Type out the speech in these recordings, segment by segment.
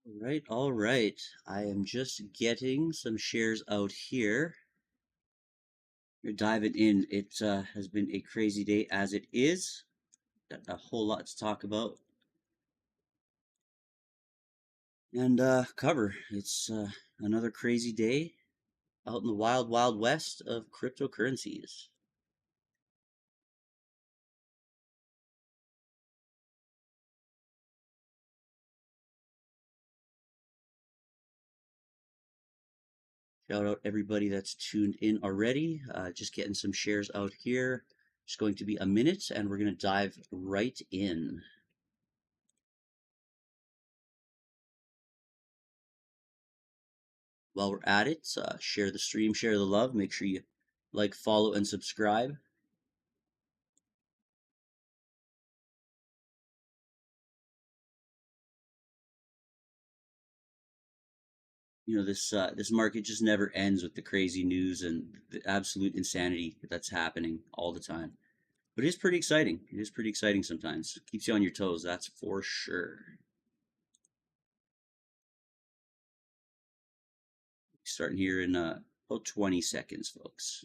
All right. I am just getting some shares out here. We're diving in. It has been a crazy day as it is. Got a whole lot to talk about and cover. It's another crazy day out in the wild, wild west of cryptocurrencies. Shout out everybody that's tuned in already. Just getting some shares out here. Just going to be a minute and we're going to dive right in. While we're at it, share the stream, share the love. Make sure you like, follow, and subscribe. You know, this market just never ends with the crazy news and the absolute insanity that's happening all the time. But it is pretty exciting. It is pretty exciting sometimes. Keeps you on your toes, that's for sure. Starting here in about 20 seconds, folks.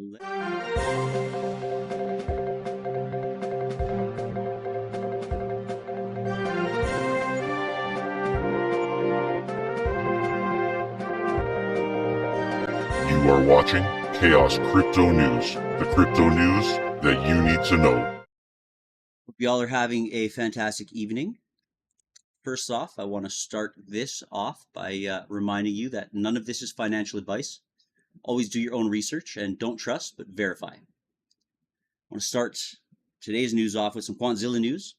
You are watching Chaos Crypto News, the crypto news that you need to know. Hope y'all are having a fantastic evening. First off, I want to start this off by reminding you that none of this is financial advice. Always do your own research and don't trust, but verify. I want to start today's news off with some Quantzilla news.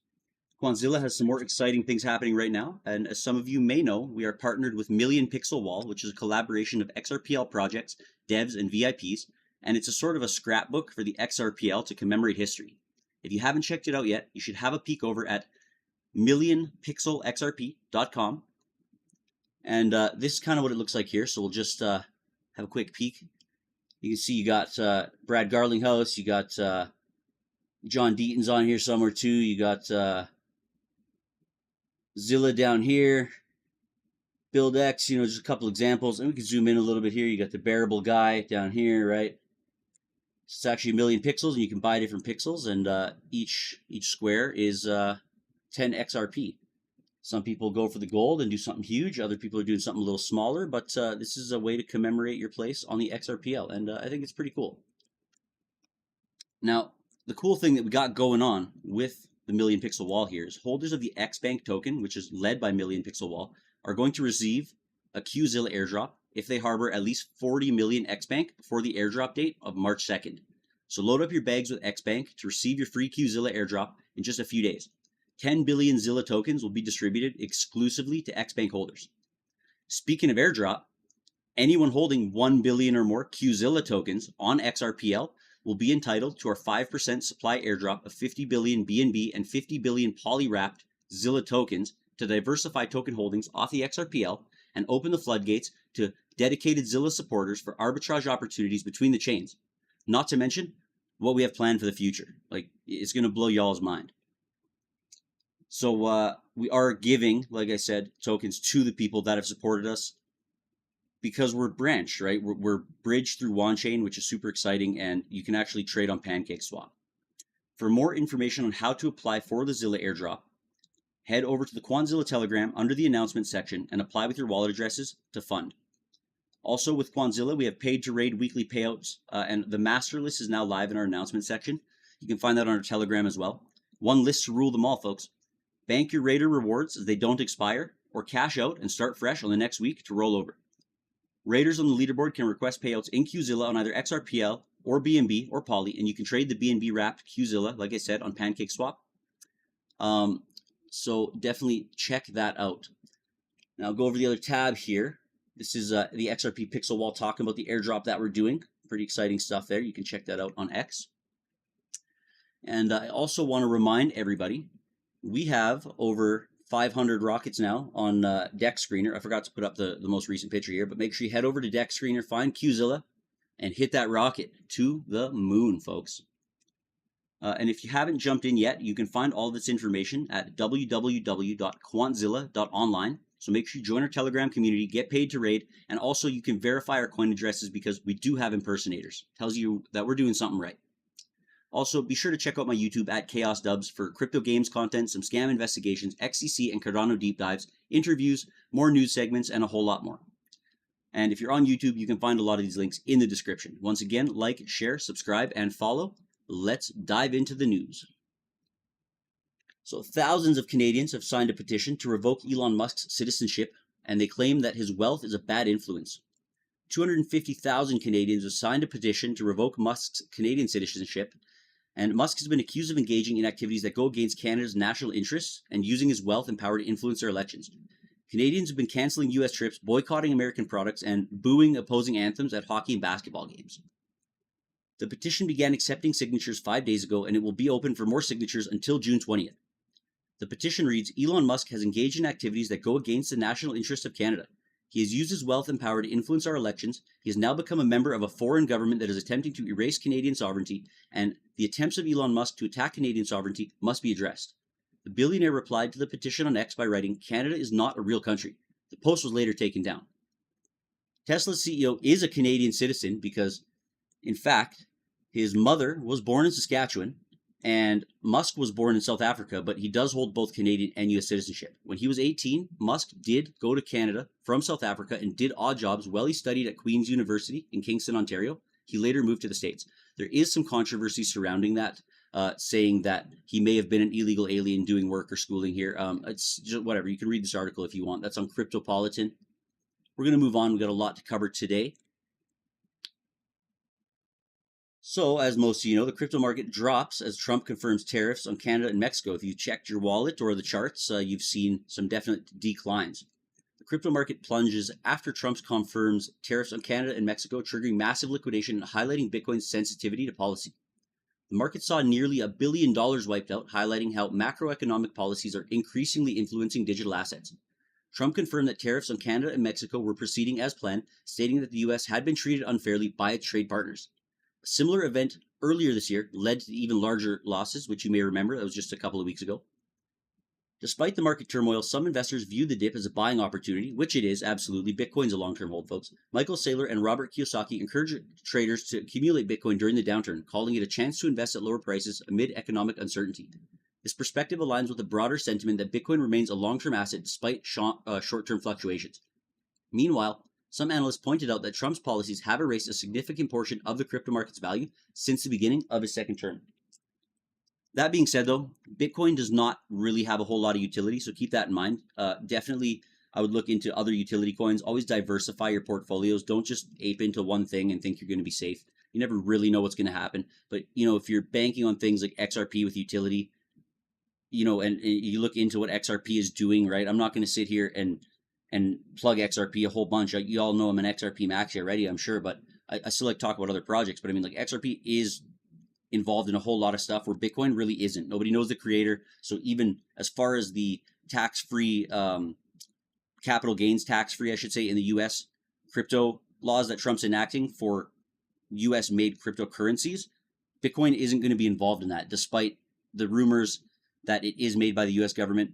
Quantzilla has some more exciting things happening right now, and as some of you may know, we are partnered with Million Pixel Wall, which is a collaboration of XRPL projects, devs, and VIPs, and it's a sort of a scrapbook for the XRPL to commemorate history. If you haven't checked it out yet, you should have a peek over at millionpixelxrp.com, and this is kind of what it looks like here, so we'll just have a quick peek. You can see you got Brad Garlinghouse, you got John Deaton's on here somewhere too, you got Zilla down here, BuildX, you know, just a couple examples. And we can zoom in a little bit here. You got the bearable guy down here, right? It's actually 1,000,000 pixels, and you can buy different pixels, and each square is 10 XRP. Some people go for the gold and do something huge. Other people are doing something a little smaller, but this is a way to commemorate your place on the XRPL, and I think it's pretty cool. Now, the cool thing that we got going on with the Million Pixel Wall here is holders of the XBank token, which is led by Million Pixel Wall, are going to receive a QZilla airdrop if they harbor at least 40 million XBank before the airdrop date of March 2nd. So load up your bags with XBank to receive your free QZilla airdrop in just a few days. 10 billion Zilla tokens will be distributed exclusively to XBank holders. Speaking of airdrop, anyone holding 1 billion or more QZilla tokens on XRPL will be entitled to our 5% supply airdrop of 50 billion BNB and 50 billion poly-wrapped Zilla tokens to diversify token holdings off the XRPL and open the floodgates to dedicated Zilla supporters for arbitrage opportunities between the chains. Not to mention what we have planned for the future. Like, it's going to blow y'all's mind. So we are giving, like I said, tokens to the people that have supported us because we're branched, right? We're bridged through OneChain, which is super exciting, and you can actually trade on PancakeSwap. For more information on how to apply for the Zilla airdrop, head over to the Quantzilla Telegram under the announcement section and apply with your wallet addresses to fund. Also, with Quantzilla, we have paid to raid weekly payouts, and the master list is now live in our announcement section. You can find that on our Telegram as well. One list to rule them all, folks. Bank your raider rewards as they don't expire, or cash out and start fresh on the next week to roll over. Raiders on the leaderboard can request payouts in QZilla on either XRPL or BNB or Poly, and you can trade the BNB wrapped Qzilla, like I said, on PancakeSwap. So definitely check that out. Now I'll go over the other tab here. This is the XRP Pixel Wall talking about the airdrop that we're doing. Pretty exciting stuff there. You can check that out on X. And I also want to remind everybody, we have over 500 rockets now on Deck Screener. I forgot to put up the most recent picture here, but make sure you head over to Deck Screener, find Qzilla, and hit that rocket to the moon, folks. And if you haven't jumped in yet, you can find all this information at www.quantzilla.online. So make sure you join our Telegram community, get paid to raid, and also you can verify our coin addresses because we do have impersonators. Tells you that we're doing something right. Also, be sure to check out my YouTube at KhaosDubz for crypto games content, some scam investigations, XCC and Cardano deep dives, interviews, more news segments, and a whole lot more. And if you're on YouTube, you can find a lot of these links in the description. Once again, like, share, subscribe, and follow. Let's dive into the news. So thousands of Canadians have signed a petition to revoke Elon Musk's citizenship, and they claim that his wealth is a bad influence. 250,000 Canadians have signed a petition to revoke Musk's Canadian citizenship, and Musk has been accused of engaging in activities that go against Canada's national interests and using his wealth and power to influence their elections. Canadians have been canceling U.S. trips, boycotting American products, and booing opposing anthems at hockey and basketball games. The petition began accepting signatures 5 days ago, and it will be open for more signatures until June 20th. The petition reads, Elon Musk has engaged in activities that go against the national interests of Canada. He has used his wealth and power to influence our elections. He has now become a member of a foreign government that is attempting to erase Canadian sovereignty, and the attempts of Elon Musk to attack Canadian sovereignty must be addressed. The billionaire replied to the petition on X by writing, Canada is not a real country. The post was later taken down. Tesla's CEO is a Canadian citizen because, in fact, his mother was born in Saskatchewan, and Musk was born in South Africa, but he does hold both Canadian and U.S. citizenship. When he was 18, Musk did go to Canada from South Africa and did odd jobs while he studied at Queen's University in Kingston, Ontario. He later moved to the States. There is some controversy surrounding that, saying that he may have been an illegal alien doing work or schooling here. It's just whatever. You can read this article if you want. That's on Cryptopolitan. We're going to move on. We've got a lot to cover today. So, as most of you know, the crypto market drops as Trump confirms tariffs on Canada and Mexico. If you checked your wallet or the charts, you've seen some definite declines. The crypto market plunges after Trump confirms tariffs on Canada and Mexico, triggering massive liquidation and highlighting Bitcoin's sensitivity to policy. The market saw nearly $1 billion wiped out, highlighting how macroeconomic policies are increasingly influencing digital assets. Trump confirmed that tariffs on Canada and Mexico were proceeding as planned, stating that the U.S. had been treated unfairly by its trade partners. A similar event earlier this year led to even larger losses, which you may remember. That was just a couple of weeks ago. Despite the market turmoil, some investors view the dip as a buying opportunity, which it is, absolutely. Bitcoin's a long-term hold, folks. Michael Saylor and Robert Kiyosaki encourage traders to accumulate Bitcoin during the downturn, calling it a chance to invest at lower prices amid economic uncertainty. This perspective aligns with the broader sentiment that Bitcoin remains a long-term asset despite short-term fluctuations. Meanwhile, some analysts pointed out that Trump's policies have erased a significant portion of the crypto market's value since the beginning of his second term. That being said, though, Bitcoin does not really have a whole lot of utility, so keep that in mind. Definitely, I would look into other utility coins. Always diversify your portfolios. Don't just ape into one thing and think you're going to be safe. You never really know what's going to happen. But, if you're banking on things like XRP with utility, and you look into what XRP is doing, right? I'm not going to sit here and plug XRP a whole bunch. You all know I'm an XRP maxi already, I'm sure, but I still like to talk about other projects. But I mean, like XRP is involved in a whole lot of stuff where Bitcoin really isn't. Nobody knows the creator. So even as far as the tax-free, capital gains tax-free, I should say, in the U.S. crypto laws that Trump's enacting for U.S.-made cryptocurrencies, Bitcoin isn't going to be involved in that, despite the rumors that it is made by the U.S. government.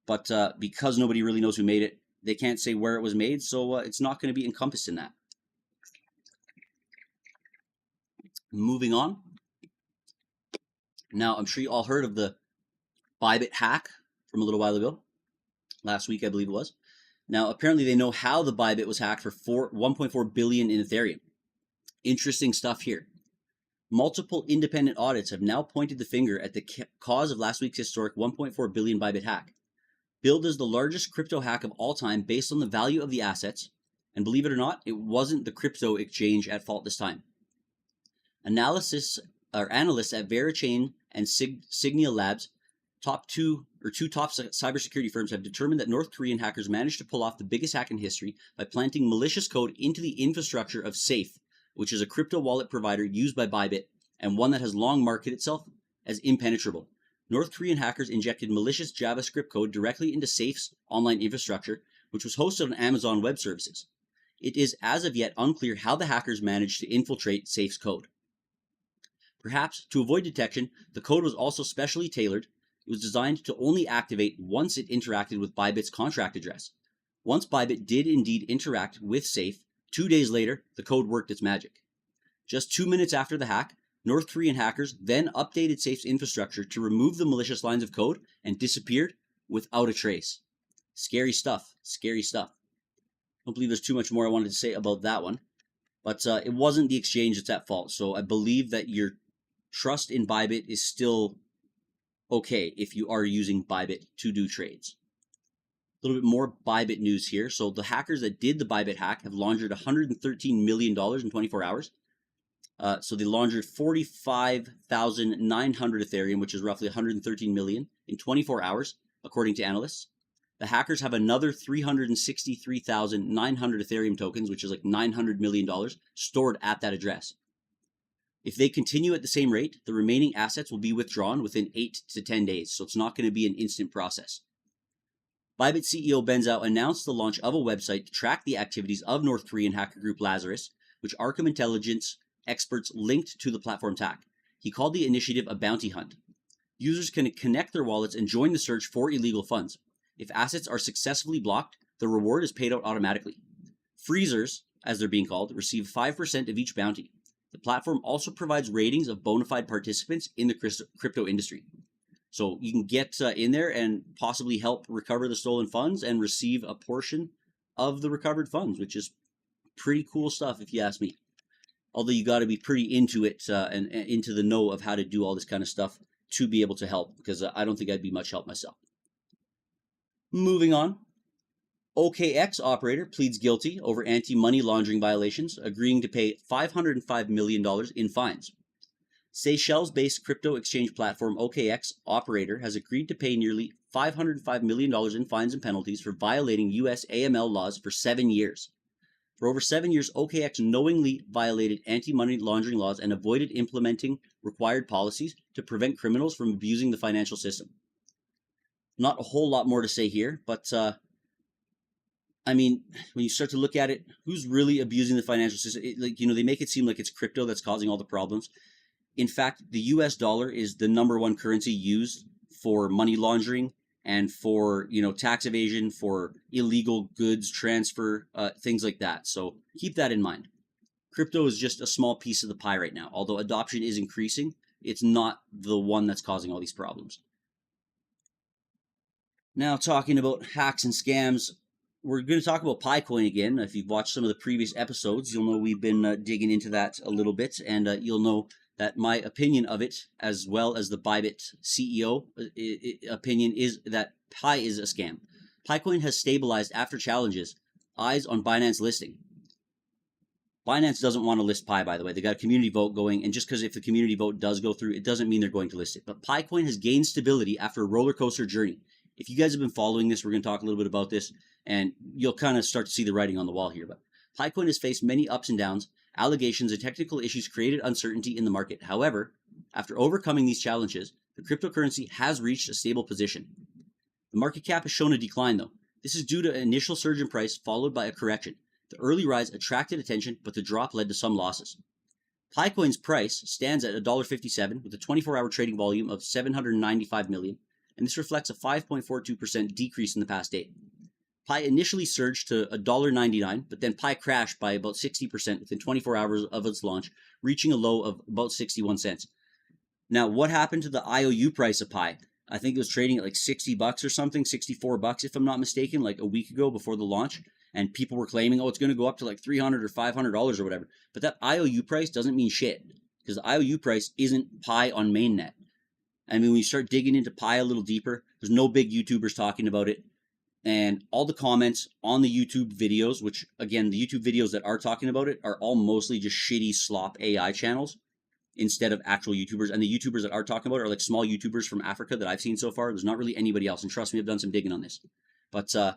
But because nobody really knows who made it, they can't say where it was made, so it's not going to be encompassed in that. Moving on. Now, I'm sure you all heard of the Bybit hack from a little while ago. Last week, I believe it was. Now, apparently they know how the Bybit was hacked for $1.4 billion in Ethereum. Interesting stuff here. Multiple independent audits have now pointed the finger at the cause of last week's historic $1.4 billion Bybit hack. Billed as the largest crypto hack of all time based on the value of the assets, and believe it or not, it wasn't the crypto exchange at fault this time. Analysts at Verichain and Signia Labs, two top cybersecurity firms, have determined that North Korean hackers managed to pull off the biggest hack in history by planting malicious code into the infrastructure of Safe, which is a crypto wallet provider used by Bybit and one that has long marketed itself as impenetrable. North Korean hackers injected malicious JavaScript code directly into Safe's online infrastructure, which was hosted on Amazon Web Services. It is as of yet unclear how the hackers managed to infiltrate Safe's code. Perhaps to avoid detection, the code was also specially tailored. It was designed to only activate once it interacted with Bybit's contract address. Once Bybit did indeed interact with Safe, 2 days later, the code worked its magic. Just 2 minutes after the hack, North Korean hackers then updated Safe's infrastructure to remove the malicious lines of code and disappeared without a trace. Scary stuff, scary stuff. Don't believe there's too much more I wanted to say about that one. But it wasn't the exchange that's at fault, so I believe that your trust in Bybit is still okay if you are using Bybit to do trades. A little bit more Bybit news here. So the hackers that did the Bybit hack have laundered $113 million in 24 hours. So they laundered 45,900 Ethereum, which is roughly 113 million in 24 hours, according to analysts. The hackers have another 363,900 Ethereum tokens, which is like $900 million, stored at that address. If they continue at the same rate, the remaining assets will be withdrawn within 8 to 10 days, so it's not going to be an instant process. Bybit CEO Ben Zhao announced the launch of a website to track the activities of North Korean hacker group Lazarus, which Arkham Intelligence experts linked to the platform's hack. He called the initiative a bounty hunt. Users can connect their wallets and join the search for illegal funds. If assets are successfully blocked, the reward is paid out automatically. Freezers, as they're being called, receive 5% of each bounty. The platform also provides ratings of bona fide participants in the crypto industry. So you can get in there and possibly help recover the stolen funds and receive a portion of the recovered funds, which is pretty cool stuff if you ask me. Although you got to be pretty into it and into the know of how to do all this kind of stuff to be able to help, because I don't think I'd be much help myself. Moving on. OKX operator pleads guilty over anti-money laundering violations, agreeing to pay $505 million in fines. Seychelles-based crypto exchange platform OKX operator has agreed to pay nearly $505 million in fines and penalties for violating U.S. AML laws for 7 years. For over 7 years, OKX knowingly violated anti-money laundering laws and avoided implementing required policies to prevent criminals from abusing the financial system. Not a whole lot more to say here, but I mean, when you start to look at it, who's really abusing the financial system? They make it seem like it's crypto that's causing all the problems. In fact, the US dollar is the #1 currency used for money laundering and for, tax evasion, for illegal goods transfer, things like that. So keep that in mind. Crypto is just a small piece of the pie right now. Although adoption is increasing, it's not the one that's causing all these problems. Now, talking about hacks and scams, we're going to talk about PiCoin again. If you've watched some of the previous episodes, you'll know we've been digging into that a little bit, and you'll know that my opinion of it, as well as the Bybit CEO opinion, is that Pi is a scam. PiCoin has stabilized after challenges. Eyes on Binance listing. Binance doesn't want to list Pi, by the way. They got a community vote going, and just because if the community vote does go through, it doesn't mean they're going to list it. But PiCoin has gained stability after a roller coaster journey. If you guys have been following this, we're going to talk a little bit about this, and you'll kind of start to see the writing on the wall here. But PiCoin has faced many ups and downs. Allegations and technical issues created uncertainty in the market. However, after overcoming these challenges, the cryptocurrency has reached a stable position. The market cap has shown a decline, though. This is due to an initial surge in price followed by a correction. The early rise attracted attention, but the drop led to some losses. PiCoin's price stands at $1.57 with a 24-hour trading volume of 795 million, and this reflects a 5.42% decrease in the past day. Pi initially surged to $1.99, but then Pi crashed by about 60% within 24 hours of its launch, reaching a low of about 61 cents. Now, what happened to the IOU price of Pi? I think it was trading at like $60 or something, $64 if I'm not mistaken, like a week ago before the launch. And people were claiming, oh, it's going to go up to like $300 or $500 or whatever. But that IOU price doesn't mean shit, because the IOU price isn't Pi on mainnet. I mean, when you start digging into Pi a little deeper, there's no big YouTubers talking about it. And all the comments on the YouTube videos, which, again, the YouTube videos that are talking about it are all mostly just shitty slop AI channels. instead of actual YouTubers. And the YouTubers that are talking about are like small YouTubers from Africa that I've seen so far. There's not really anybody else. And trust me, I've done some digging on this. But when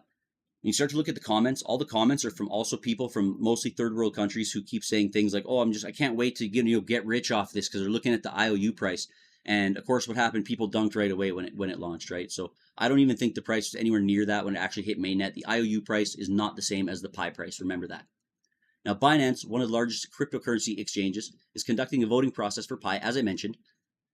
you start to look at the comments, all the comments are from also people from mostly third world countries who keep saying things like, oh, I can't wait to get rich off this, because they're looking at the IOU price. And of course, what happened, people dunked right away when it launched, right? So I don't even think the price was anywhere near that when it actually hit mainnet. The IOU price is not the same as the Pi price. Remember that. Now, Binance, one of the largest cryptocurrency exchanges, is conducting a voting process for Pi, as I mentioned.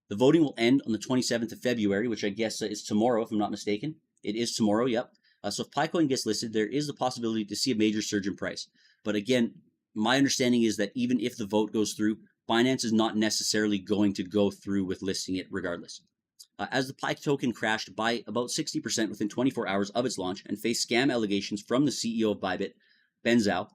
The voting will end on the 27th of February, which I guess is tomorrow, if I'm not mistaken. It is tomorrow, yep. So if PiCoin gets listed, there is the possibility to see a major surge in price. But again, my understanding is that even if the vote goes through, Binance is not necessarily going to go through with listing it regardless. As the Pi token crashed by about 60% within 24 hours of its launch and faced scam allegations from the CEO of Bybit, Ben Zhao,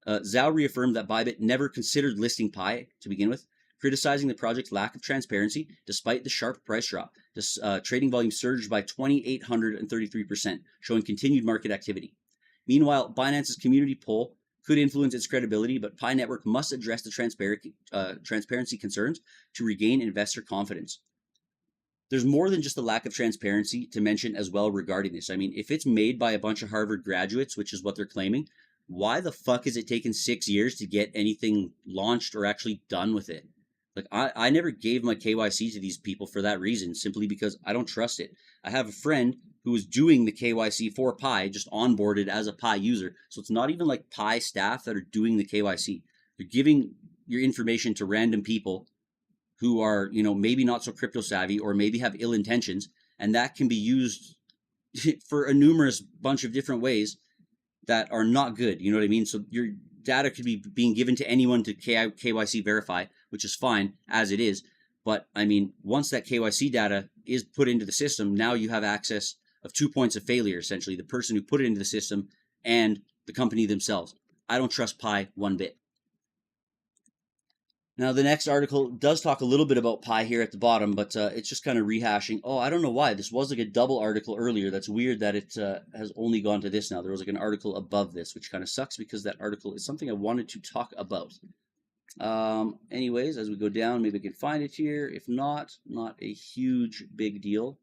Zhao reaffirmed that Bybit never considered listing Pi to begin with, criticizing the project's lack of transparency despite the sharp price drop. This trading volume surged by 2,833%, showing continued market activity. Meanwhile, Binance's community poll could influence its credibility, but Pi Network must address the transparency concerns to regain investor confidence. There's more than just the lack of transparency to mention as well regarding this. I mean, if it's made by a bunch of Harvard graduates, which is what they're claiming, why the fuck is it taking 6 years to get anything launched or actually done with it? Like, I never gave my KYC to these people for that reason, simply because I don't trust it. I have a friend who is doing the KYC for Pi, just onboarded as a Pi user. So it's not even like Pi staff that are doing the KYC. They're giving your information to random people who are, maybe not so crypto savvy or maybe have ill intentions. And that can be used for a numerous bunch of different ways that are not good. You know what I mean? So your data could be being given to anyone to KYC verify, which is fine as it is. But I mean, once that KYC data is put into the system, now you have access of 2 points of failure, essentially, the person who put it into the system and the company themselves. I don't trust Pi one bit. Now, the next article does talk a little bit about Pi here at the bottom, but it's just kind of rehashing. Oh, I don't know why. This was like a double article earlier. That's weird that it has only gone to this now. There was like an article above this, which kind of sucks because that article is something I wanted to talk about. Anyways, as we go down, maybe I can find it here. If not a huge big deal.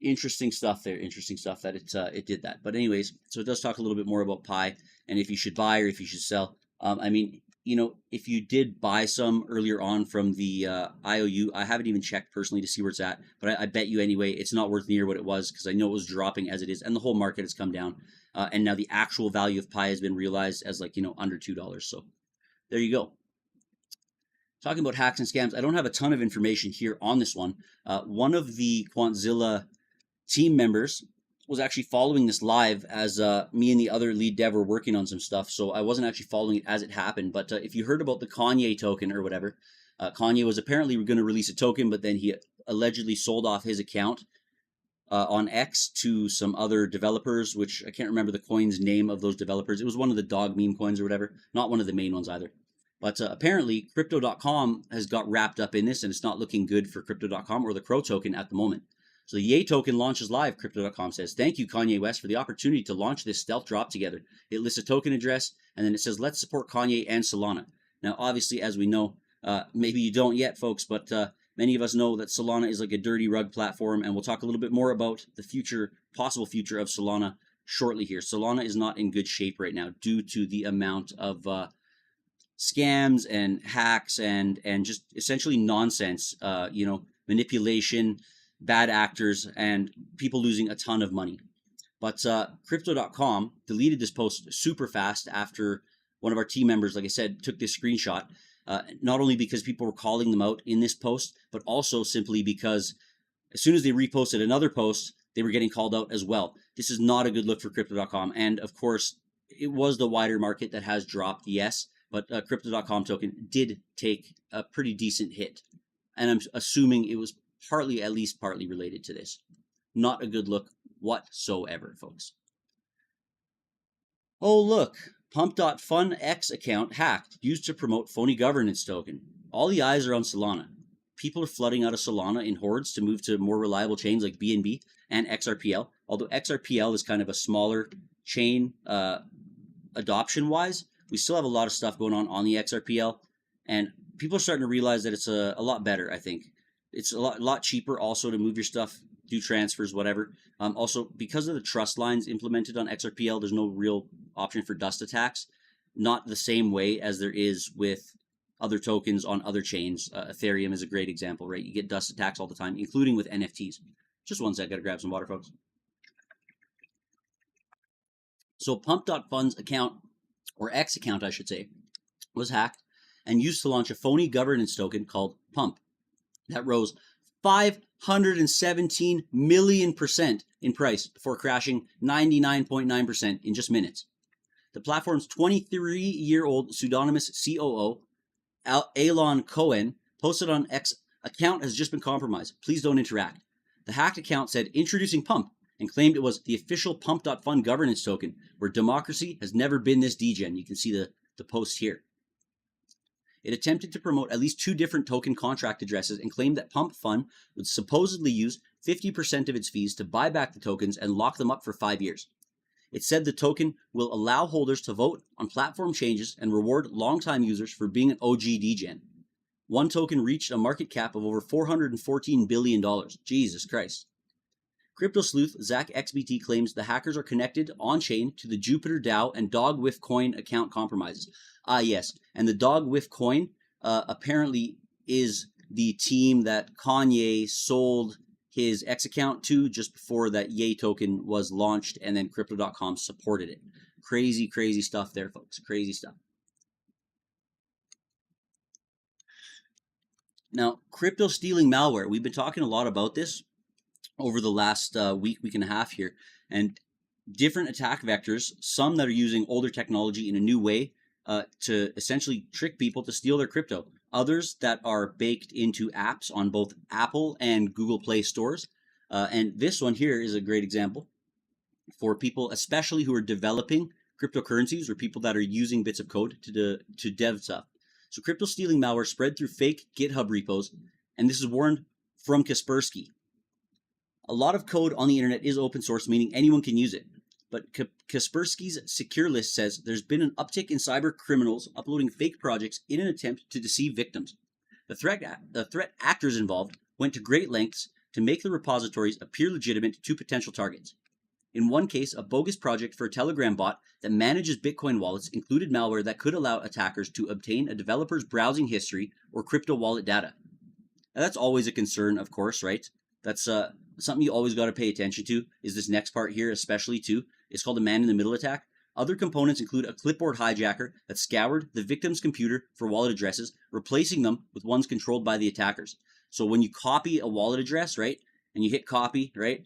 Interesting stuff there. Interesting stuff that it did that. But anyways, so it does talk a little bit more about Pi and if you should buy or if you should sell. I mean, if you did buy some earlier on from the IOU, I haven't even checked personally to see where it's at, but I bet you anyway, it's not worth near what it was because I know it was dropping as it is, and the whole market has come down. And now the actual value of Pi has been realized as like, under $2. So there you go. Talking about hacks and scams, I don't have a ton of information here on this one. One of the Quantzilla team members was actually following this live as me and the other lead dev were working on some stuff. So I wasn't actually following it as it happened. But if you heard about the Kanye token or whatever, Kanye was apparently going to release a token, but then he allegedly sold off his account on X to some other developers, which I can't remember the coin's name of those developers. It was one of the dog meme coins or whatever, not one of the main ones either. But apparently Crypto.com has got wrapped up in this, and it's not looking good for Crypto.com or the Crow token at the moment. So the Ye token launches live, Crypto.com says. Thank you, Kanye West, for the opportunity to launch this stealth drop together. It lists a token address, and then it says, let's support Kanye and Solana. Now, obviously, as we know, maybe you don't yet, folks, but many of us know that Solana is like a dirty rug platform, and we'll talk a little bit more about the possible future of Solana shortly here. Solana is not in good shape right now due to the amount of scams and hacks and just essentially nonsense, manipulation, bad actors, and people losing a ton of money. But Crypto.com deleted this post super fast after one of our team members, like I said, took this screenshot, not only because people were calling them out in this post, but also simply because as soon as they reposted another post, they were getting called out as well. This is not a good look for Crypto.com. And of course, it was the wider market that has dropped, yes, but Crypto.com token did take a pretty decent hit. And I'm assuming it was at least partly related to this. Not a good look whatsoever, folks. Oh, look. Pump.Fun X account hacked, used to promote phony governance token. All the eyes are on Solana. People are flooding out of Solana in hordes to move to more reliable chains like BNB and XRPL. Although XRPL is kind of a smaller chain adoption-wise, we still have a lot of stuff going on the XRPL. And people are starting to realize that it's a lot better, I think. It's a lot cheaper also to move your stuff, do transfers, whatever. Also, because of the trust lines implemented on XRPL, there's no real option for dust attacks. Not the same way as there is with other tokens on other chains. Ethereum is a great example, right? You get dust attacks all the time, including with NFTs. Just one sec, gotta grab some water, folks. So Pump.Fund's account, or X account, I should say, was hacked and used to launch a phony governance token called Pump that rose 517 million% in price before crashing 99.9% in just minutes. The platform's 23-year-old pseudonymous COO, Alon Cohen, posted on X, account has just been compromised. Please don't interact. The hacked account said, introducing Pump, and claimed it was the official Pump.Fund governance token, where democracy has never been this degen. You can see the post here. It attempted to promote at least 2 different token contract addresses and claimed that Pump Fund would supposedly use 50% of its fees to buy back the tokens and lock them up for 5 years. It said the token will allow holders to vote on platform changes and reward longtime users for being an OG degen. One token reached a market cap of over $414 billion. Jesus Christ. Crypto sleuth Zach XBT claims the hackers are connected on-chain to the Jupiter DAO and Dog Coin account compromises. Yes, and the Dog Coin apparently is the team that Kanye sold his X account to just before that Yay token was launched, and then Crypto.com supported it. Crazy, crazy stuff there, folks. Crazy stuff. Now, crypto stealing malware. We've been talking a lot about this over the last week and a half here, and different attack vectors, some that are using older technology in a new way to essentially trick people to steal their crypto. Others that are baked into apps on both Apple and Google Play stores. And this one here is a great example for people, especially who are developing cryptocurrencies or people that are using bits of code to dev stuff. So crypto stealing malware spread through fake GitHub repos, and this is warned from Kaspersky. A lot of code on the internet is open source, meaning anyone can use it. But Kaspersky's secure list says there's been an uptick in cyber criminals uploading fake projects in an attempt to deceive victims. The threat actors involved went to great lengths to make the repositories appear legitimate to potential targets. In one case, a bogus project for a Telegram bot that manages Bitcoin wallets included malware that could allow attackers to obtain a developer's browsing history or crypto wallet data. Now, that's always a concern, of course, right? That's something you always got to pay attention to, is this next part here, especially too. It's called a man-in-the-middle attack. Other components include a clipboard hijacker that scoured the victim's computer for wallet addresses, replacing them with ones controlled by the attackers. So when you copy a wallet address, right, and you hit copy, right,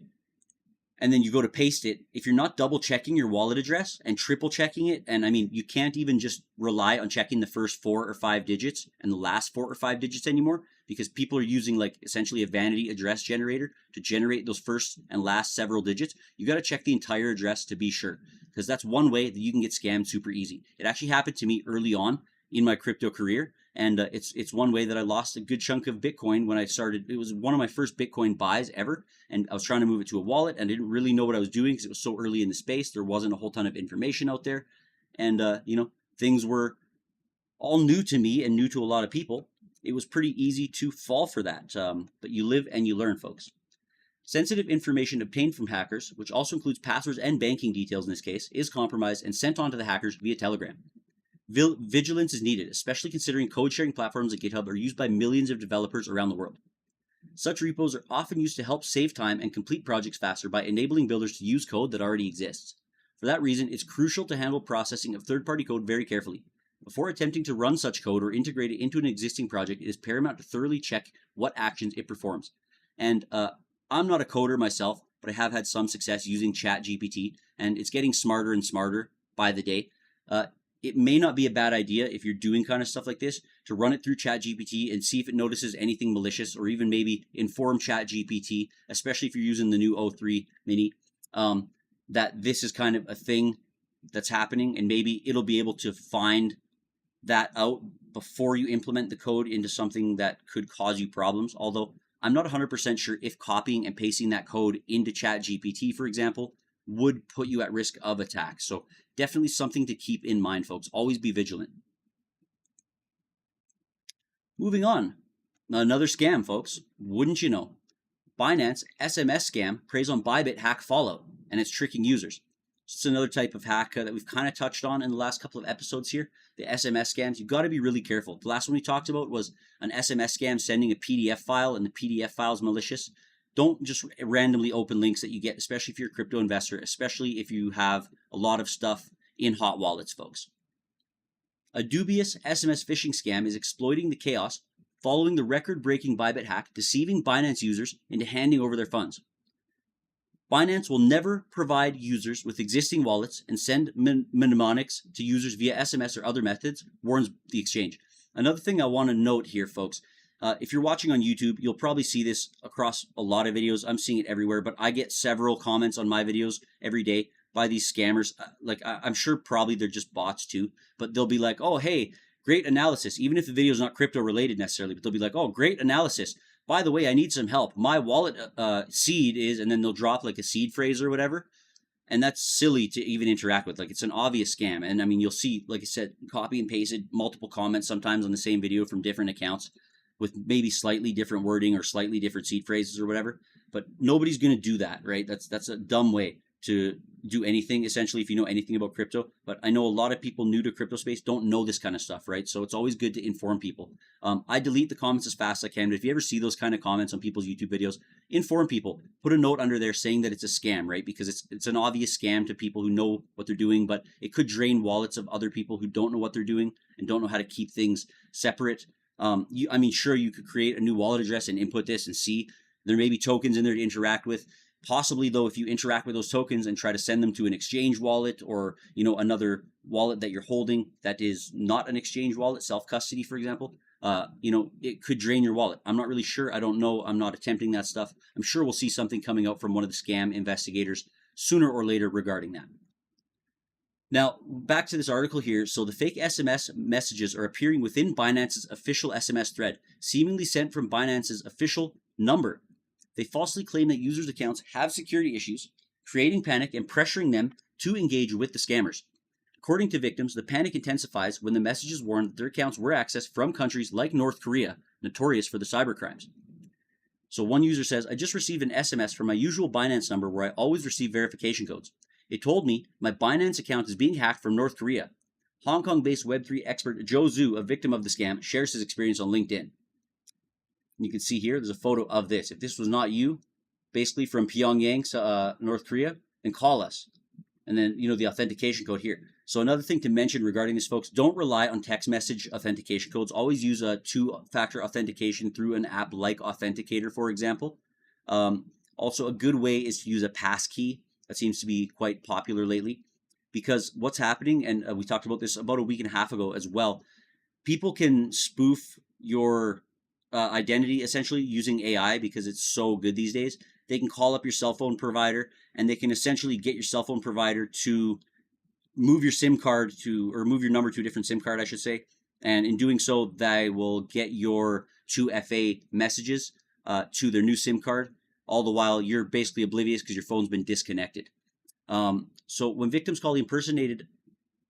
and then you go to paste it, if you're not double checking your wallet address and triple checking it, and I mean, you can't even just rely on checking the first 4 or 5 digits and the last 4 or 5 digits anymore, because people are using like essentially a vanity address generator to generate those first and last several digits. You got to check the entire address to be sure, because that's one way that you can get scammed super easy. It actually happened to me early on in my crypto career, and it's one way that I lost a good chunk of Bitcoin when I started. It was one of my first Bitcoin buys ever, and I was trying to move it to a wallet, and I didn't really know what I was doing because it was so early in the space. There wasn't a whole ton of information out there, and things were all new to me and new to a lot of people. It was pretty easy to fall for that, but you live and you learn, folks. Sensitive information obtained from hackers, which also includes passwords and banking details in this case, is compromised and sent on to the hackers via Telegram. Vigilance is needed, especially considering code-sharing platforms like GitHub are used by millions of developers around the world. Such repos are often used to help save time and complete projects faster by enabling builders to use code that already exists. For that reason, it's crucial to handle processing of third-party code very carefully. Before attempting to run such code or integrate it into an existing project, it is paramount to thoroughly check what actions it performs. And I'm not a coder myself, but I have had some success using ChatGPT, and it's getting smarter and smarter by the day. It may not be a bad idea if you're doing kind of stuff like this to run it through ChatGPT and see if it notices anything malicious, or even maybe inform ChatGPT, especially if you're using the new O3 Mini, that this is kind of a thing that's happening, and maybe it'll be able to find that out before you implement the code into something that could cause you problems. Although I'm not 100% sure if copying and pasting that code into ChatGPT, for example, would put you at risk of attack. So definitely something to keep in mind, folks. Always be vigilant. Moving on. Another scam, folks. Wouldn't you know? Binance SMS scam preys on Bybit hack fallout, and it's tricking users. It's another type of hack that we've kind of touched on in the last couple of episodes here. The SMS scams, you've got to be really careful. The last one we talked about was an SMS scam sending a PDF file, and the PDF file is malicious. Don't just randomly open links that you get, especially if you're a crypto investor, especially if you have a lot of stuff in hot wallets, folks. A dubious SMS phishing scam is exploiting the chaos following the record-breaking Bybit hack, deceiving Binance users into handing over their funds. Binance will never provide users with existing wallets and send mnemonics to users via SMS or other methods, warns the exchange. Another thing I want to note here, folks, if you're watching on YouTube, you'll probably see this across a lot of videos. I'm seeing it everywhere, but I get several comments on my videos every day by these scammers. I'm sure probably they're just bots too, but they'll be like, oh, hey, great analysis, even if the video is not crypto related necessarily, but they'll be like, oh, great analysis. By the way, I need some help. My wallet seed is, and then they'll drop like a seed phrase or whatever. And that's silly to even interact with. Like, it's an obvious scam. And I mean, you'll see, like I said, copy and pasted multiple comments sometimes on the same video from different accounts with maybe slightly different wording or slightly different seed phrases or whatever. But nobody's going to do that, right? That's a dumb way to do anything, essentially, if you know anything about crypto. But I know a lot of people new to crypto space don't know this kind of stuff, right? So it's always good to inform people. I delete the comments as fast as I can, but if you ever see those kind of comments on people's YouTube videos, inform people. Put a note under there saying that it's a scam, right? Because it's an obvious scam to people who know what they're doing, but it could drain wallets of other people who don't know what they're doing and don't know how to keep things separate. Sure, you could create a new wallet address and input this and see. There may be tokens in there to interact with. Possibly, though, if you interact with those tokens and try to send them to an exchange wallet or, another wallet that you're holding that is not an exchange wallet, self-custody, for example, it could drain your wallet. I'm not really sure. I don't know. I'm not attempting that stuff. I'm sure we'll see something coming out from one of the scam investigators sooner or later regarding that. Now, back to this article here. So the fake SMS messages are appearing within Binance's official SMS thread, seemingly sent from Binance's official number. They falsely claim that users' accounts have security issues, creating panic and pressuring them to engage with the scammers. According to victims, the panic intensifies when the messages warn that their accounts were accessed from countries like North Korea, notorious for the cybercrimes. So one user says, I just received an SMS from my usual Binance number where I always receive verification codes. It told me my Binance account is being hacked from North Korea. Hong Kong-based Web3 expert Joe Zhu, a victim of the scam, shares his experience on LinkedIn. And you can see here, there's a photo of this. If this was not you, basically from Pyongyang, North Korea, then call us. And then, the authentication code here. So another thing to mention regarding this, folks, don't rely on text message authentication codes. Always use a two-factor authentication through an app like Authenticator, for example. Also, a good way is to use a passkey. That seems to be quite popular lately. Because what's happening, and we talked about this about a week and a half ago as well, people can spoof your identity essentially using AI because it's so good these days. They can call up your cell phone provider and they can essentially get your cell phone provider to move your SIM card or move your number to a different SIM card, I should say. And in doing so, they will get your 2FA messages to their new SIM card, all the while you're basically oblivious because your phone's been disconnected. So when victims call the impersonated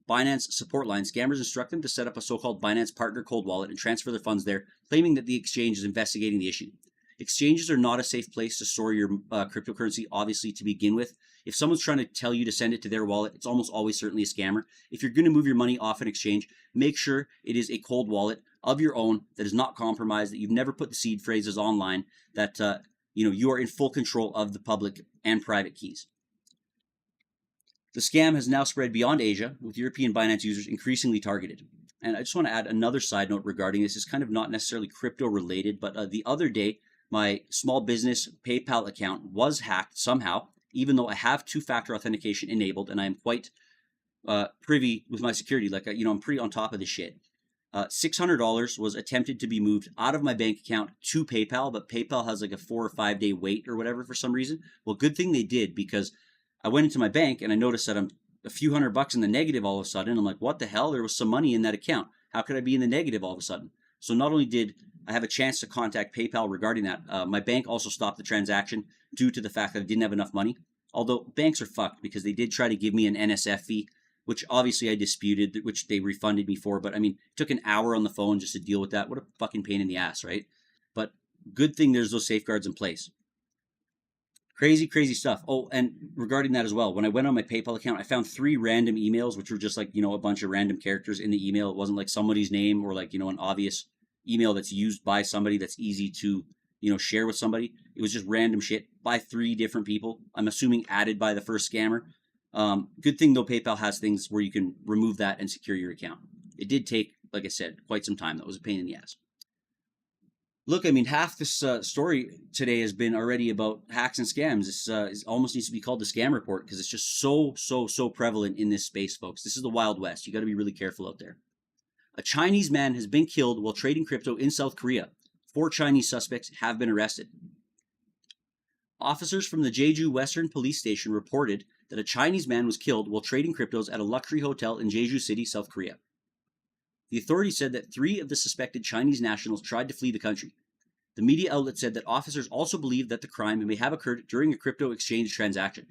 Binance support line, scammers instruct them to set up a so-called Binance partner cold wallet and transfer their funds there, claiming that the exchange is investigating the issue. Exchanges are not a safe place to store your cryptocurrency, obviously, to begin with. If someone's trying to tell you to send it to their wallet, it's almost always certainly a scammer. If you're going to move your money off an exchange, make sure it is a cold wallet of your own that is not compromised, that you've never put the seed phrases online, that you are in full control of the public and private keys. The scam has now spread beyond Asia, with European Binance users increasingly targeted. And I just want to add another side note regarding this. It's kind of not necessarily crypto related, but the other day, my small business PayPal account was hacked somehow, even though I have two-factor authentication enabled, and I'm quite privy with my security. I'm pretty on top of this shit. $600 was attempted to be moved out of my bank account to PayPal, but PayPal has like a 4 or 5 day wait or whatever for some reason. Well, good thing they did, because I went into my bank and I noticed that I'm a few $100 in the negative all of a sudden. I'm like, what the hell? There was some money in that account. How could I be in the negative all of a sudden? So not only did I have a chance to contact PayPal regarding that, my bank also stopped the transaction due to the fact that I didn't have enough money. Although banks are fucked because they did try to give me an NSF fee. which obviously I disputed, which they refunded me for. But I mean, it took an hour on the phone just to deal with that. What a fucking pain in the ass, right? But good thing there's those safeguards in place. Crazy, crazy stuff. Oh, and regarding that as well, when I went on my PayPal account, I found 3 random emails, which were just like, a bunch of random characters in the email. It wasn't like somebody's name or like, an obvious email that's used by somebody that's easy to, share with somebody. It was just random shit by 3 different people. I'm assuming added by the first scammer. Good thing though, PayPal has things where you can remove that and secure your account. It did take, like I said, quite some time. That was a pain in the ass. Look, I mean, half this story today has been already about hacks and scams. This almost needs to be called the scam report because it's just so prevalent in this space, folks. This is the Wild West. You got to be really careful out there. A Chinese man has been killed while trading crypto in South Korea. 4 Chinese suspects have been arrested. Officers from the Jeju Western Police Station reported that a Chinese man was killed while trading cryptos at a luxury hotel in Jeju City, South Korea. The authorities said that 3 of the suspected Chinese nationals tried to flee the country. The media outlet said that officers also believe that the crime may have occurred during a crypto exchange transaction.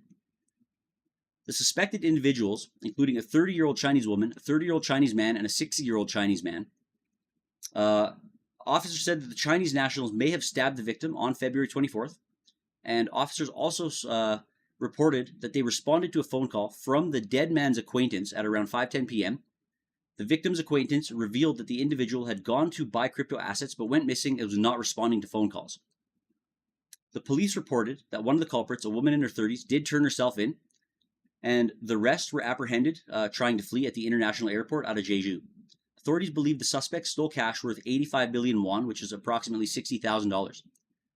The suspected individuals, including a 30-year-old Chinese woman, a 30-year-old Chinese man, and a 60-year-old Chinese man, officers said that the Chinese nationals may have stabbed the victim on February 24th, and officers also reported that they responded to a phone call from the dead man's acquaintance at around 5:10 p.m. The victim's acquaintance revealed that the individual had gone to buy crypto assets but went missing and was not responding to phone calls. The police reported that one of the culprits, a woman in her 30s, did turn herself in, and the rest were apprehended trying to flee at the international airport out of Jeju. Authorities believe the suspects stole cash worth 85 billion won, which is approximately $60,000.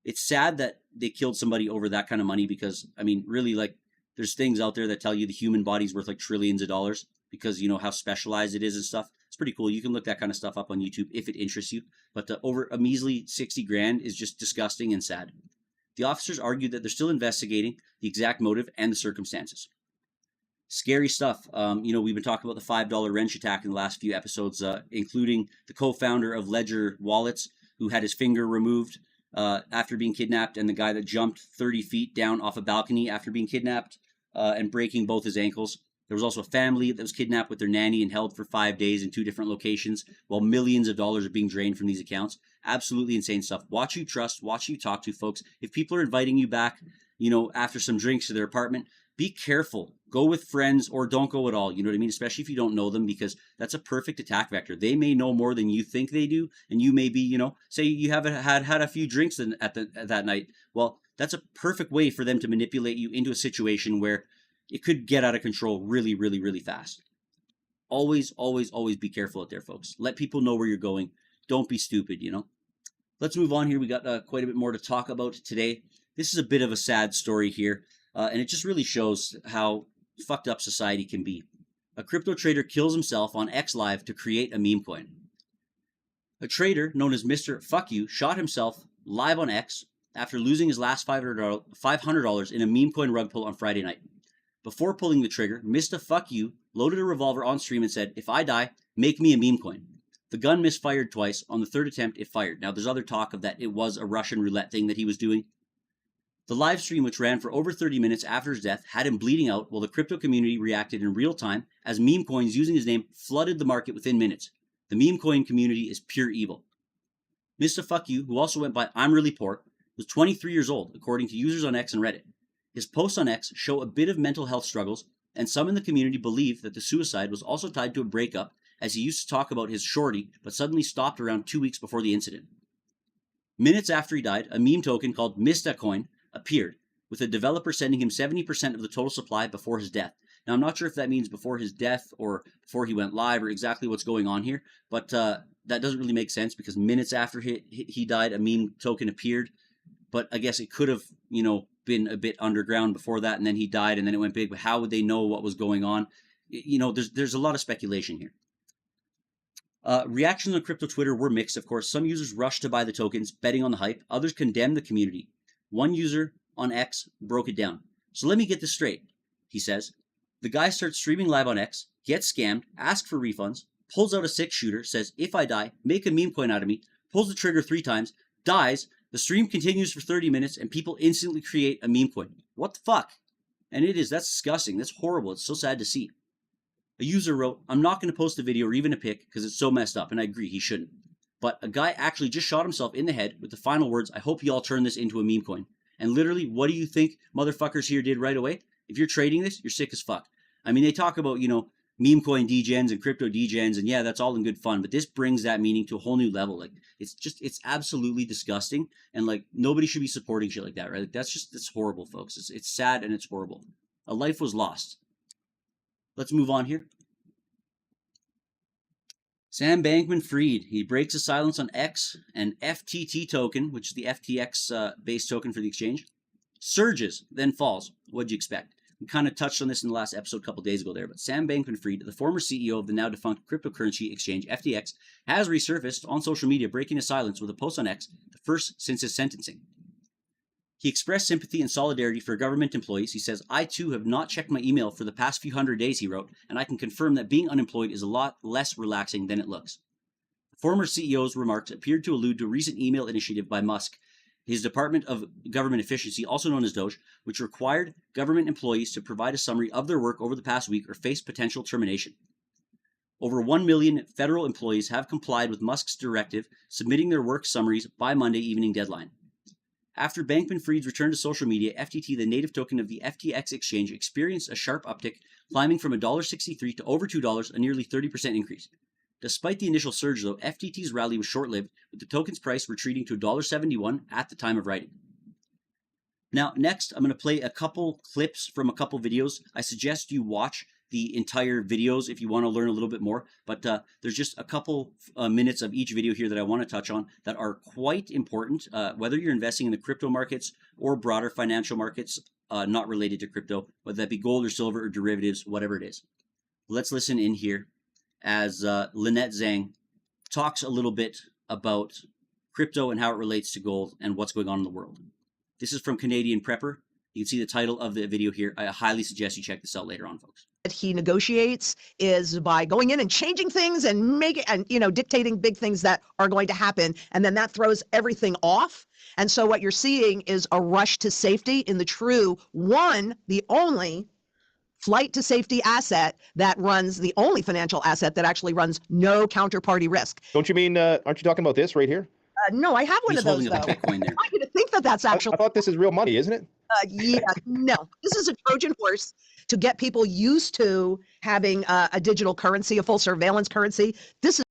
It's sad that they killed somebody over that kind of money because, I mean, really, like, there's things out there that tell you the human body's worth like trillions of dollars because how specialized it is and stuff. It's pretty cool. You can look that kind of stuff up on YouTube if it interests you. But over a measly 60 grand is just disgusting and sad. The officers argued that they're still investigating the exact motive and the circumstances. Scary stuff. We've been talking about the $5 wrench attack in the last few episodes, including the co-founder of Ledger Wallets, who had his finger removed after being kidnapped, and the guy that jumped 30 feet down off a balcony after being kidnapped and breaking both his ankles. There was also a family that was kidnapped with their nanny and held for 5 days in 2 different locations while millions of dollars are being drained from these accounts. Absolutely insane stuff. Watch who you trust, watch who you talk to, folks. If people are inviting you back, after some drinks to their apartment, be careful. Go with friends or don't go at all. You know what I mean? Especially if you don't know them, because that's a perfect attack vector. They may know more than you think they do, and you may be, say you haven't had a few drinks at that night. Well, that's a perfect way for them to manipulate you into a situation where it could get out of control really, really, really fast. Always, always, always be careful out there, folks. Let people know where you're going. Don't be stupid, Let's move on here. We got quite a bit more to talk about today. This is a bit of a sad story here, and it just really shows how fucked up society can be. A crypto trader kills himself on X Live to create a meme coin. A trader known as Mr. Fuck You shot himself live on X after losing his last $500 in a meme coin rug pull on Friday night. Before pulling the trigger, Mr. Fuck You loaded a revolver on stream and said, "If I die, make me a meme coin." The gun misfired twice. On the 3rd attempt, it fired. Now, there's other talk of that it was a Russian roulette thing that he was doing. The live stream, which ran for over 30 minutes after his death, had him bleeding out while the crypto community reacted in real time as meme coins using his name flooded the market within minutes. The meme coin community is pure evil. Mr. Fuck You, who also went by I'm Really Poor, was 23 years old, according to users on X and Reddit. His posts on X show a bit of mental health struggles, and some in the community believe that the suicide was also tied to a breakup, as he used to talk about his shorty, but suddenly stopped around 2 weeks before the incident. Minutes after he died, a meme token called Mr. Coin appeared, with a developer sending him 70% of the total supply before his death. Now, I'm not sure if that means before his death or before he went live or exactly what's going on here, but that doesn't really make sense because minutes after he died, a meme token appeared. But I guess it could have, been a bit underground before that, and then he died, and then it went big. But how would they know what was going on? There's a lot of speculation here. Reactions on crypto Twitter were mixed, of course. Some users rushed to buy the tokens, betting on the hype. Others condemned the community. One user on X broke it down. "So let me get this straight," he says. "The guy starts streaming live on X, gets scammed, asks for refunds, pulls out a 6-shooter, says, 'If I die, make a meme coin out of me,' pulls the trigger 3 times, dies, the stream continues for 30 minutes, and people instantly create a meme coin. What the fuck?" And that's disgusting. That's horrible. It's so sad to see. A user wrote, I'm not going to post a video or even a pic because it's so messed up, and I agree, he shouldn't. But a guy actually just shot himself in the head with the final words, I hope you all turn this into a meme coin. And literally, what do you think motherfuckers here did right away? If you're trading this, you're sick as fuck. I mean, they talk about, meme coin degens and crypto degens, and yeah, that's all in good fun, but this brings that meaning to a whole new level. Like, it's absolutely disgusting, and like, nobody should be supporting shit like that, right? Like, that's horrible, folks. It's sad and it's horrible. A life was lost. Let's move on here. Sam Bankman-Fried, he breaks the silence on X, and FTT token, which is the FTX based token for the exchange, surges, then falls. What'd you expect? We kind of touched on this in the last episode a couple days ago there, but Sam Bankman-Fried, the former CEO of the now defunct cryptocurrency exchange FTX, has resurfaced on social media, breaking his silence with a post on X, the first since his sentencing. He expressed sympathy and solidarity for government employees. He says, I too have not checked my email for the past few hundred days, he wrote, and I can confirm that being unemployed is a lot less relaxing than it looks. The former CEO's remarks appeared to allude to a recent email initiative by Musk, his Department of Government Efficiency, also known as DOGE, which required government employees to provide a summary of their work over the past week or face potential termination. Over 1 million federal employees have complied with Musk's directive, submitting their work summaries by Monday evening deadline. After Bankman-Fried's return to social media, FTT, the native token of the FTX exchange, experienced a sharp uptick, climbing from $1.63 to over $2, a nearly 30% increase. Despite the initial surge, though, FTT's rally was short-lived, with the token's price retreating to $1.71 at the time of writing. Now, next, I'm going to play a couple clips from a couple videos. I suggest you watch the entire videos if you want to learn a little bit more, but there's just a couple minutes of each video here that I want to touch on that are quite important, whether you're investing in the crypto markets or broader financial markets not related to crypto, whether that be gold or silver or derivatives, whatever it is. Let's listen in here as Lynette Zhang talks a little bit about crypto and how it relates to gold and what's going on in the world. This is from Canadian Prepper. You can see the title of the video here. I highly suggest you check this out later on, folks. That he negotiates is by going in and changing things and dictating big things that are going to happen, and then that throws everything off. And so what you're seeing is a rush to safety in the true one, the only flight to safety asset that runs, the only financial asset that actually runs no counterparty risk. Don't you mean, aren't you talking about this right here? No, I have one He's of those, holding up though. a Bitcoin there. I want you to think that that's actually. I thought this is real money, isn't it? Yeah, no. This is a Trojan horse to get people used to having a digital currency, a full surveillance currency. This is.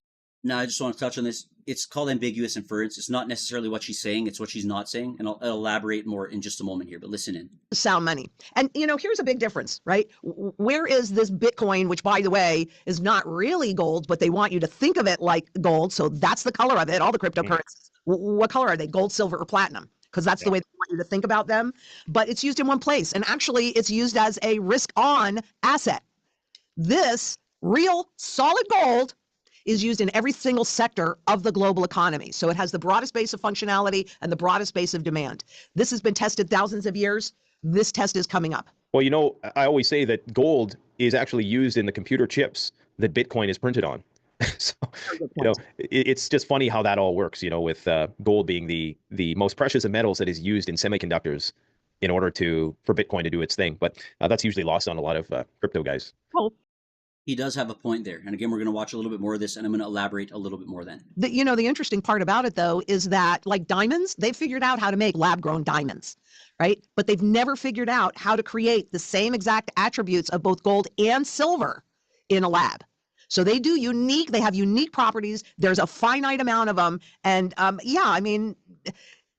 Now, I just want to touch on this. It's called ambiguous inference. It's not necessarily what she's saying. It's what she's not saying. And I'll elaborate more in just a moment here, but listen in. Sound money. And, here's a big difference, right? Where is this Bitcoin, which, by the way, is not really gold, but they want you to think of it like gold. So that's the color of it, all the cryptocurrencies. What color are they? Gold, silver, or platinum? Because that's the way they want you to think about them. But it's used in one place. And actually, it's used as a risk-on asset. This real solid gold is used in every single sector of the global economy. So it has the broadest base of functionality and the broadest base of demand. This has been tested thousands of years. This test is coming up. Well, I always say that gold is actually used in the computer chips that Bitcoin is printed on. So, it's just funny how that all works, with gold being the most precious of metals that is used in semiconductors in order for Bitcoin to do its thing. But that's usually lost on a lot of crypto guys. Well, He does have a point there. And again, we're going to watch a little bit more of this, and I'm going to elaborate a little bit more then. the interesting part about it, though, is that like diamonds, they've figured out how to make lab-grown diamonds, right? But they've never figured out how to create the same exact attributes of both gold and silver in a lab. So they have unique properties. There's a finite amount of them. And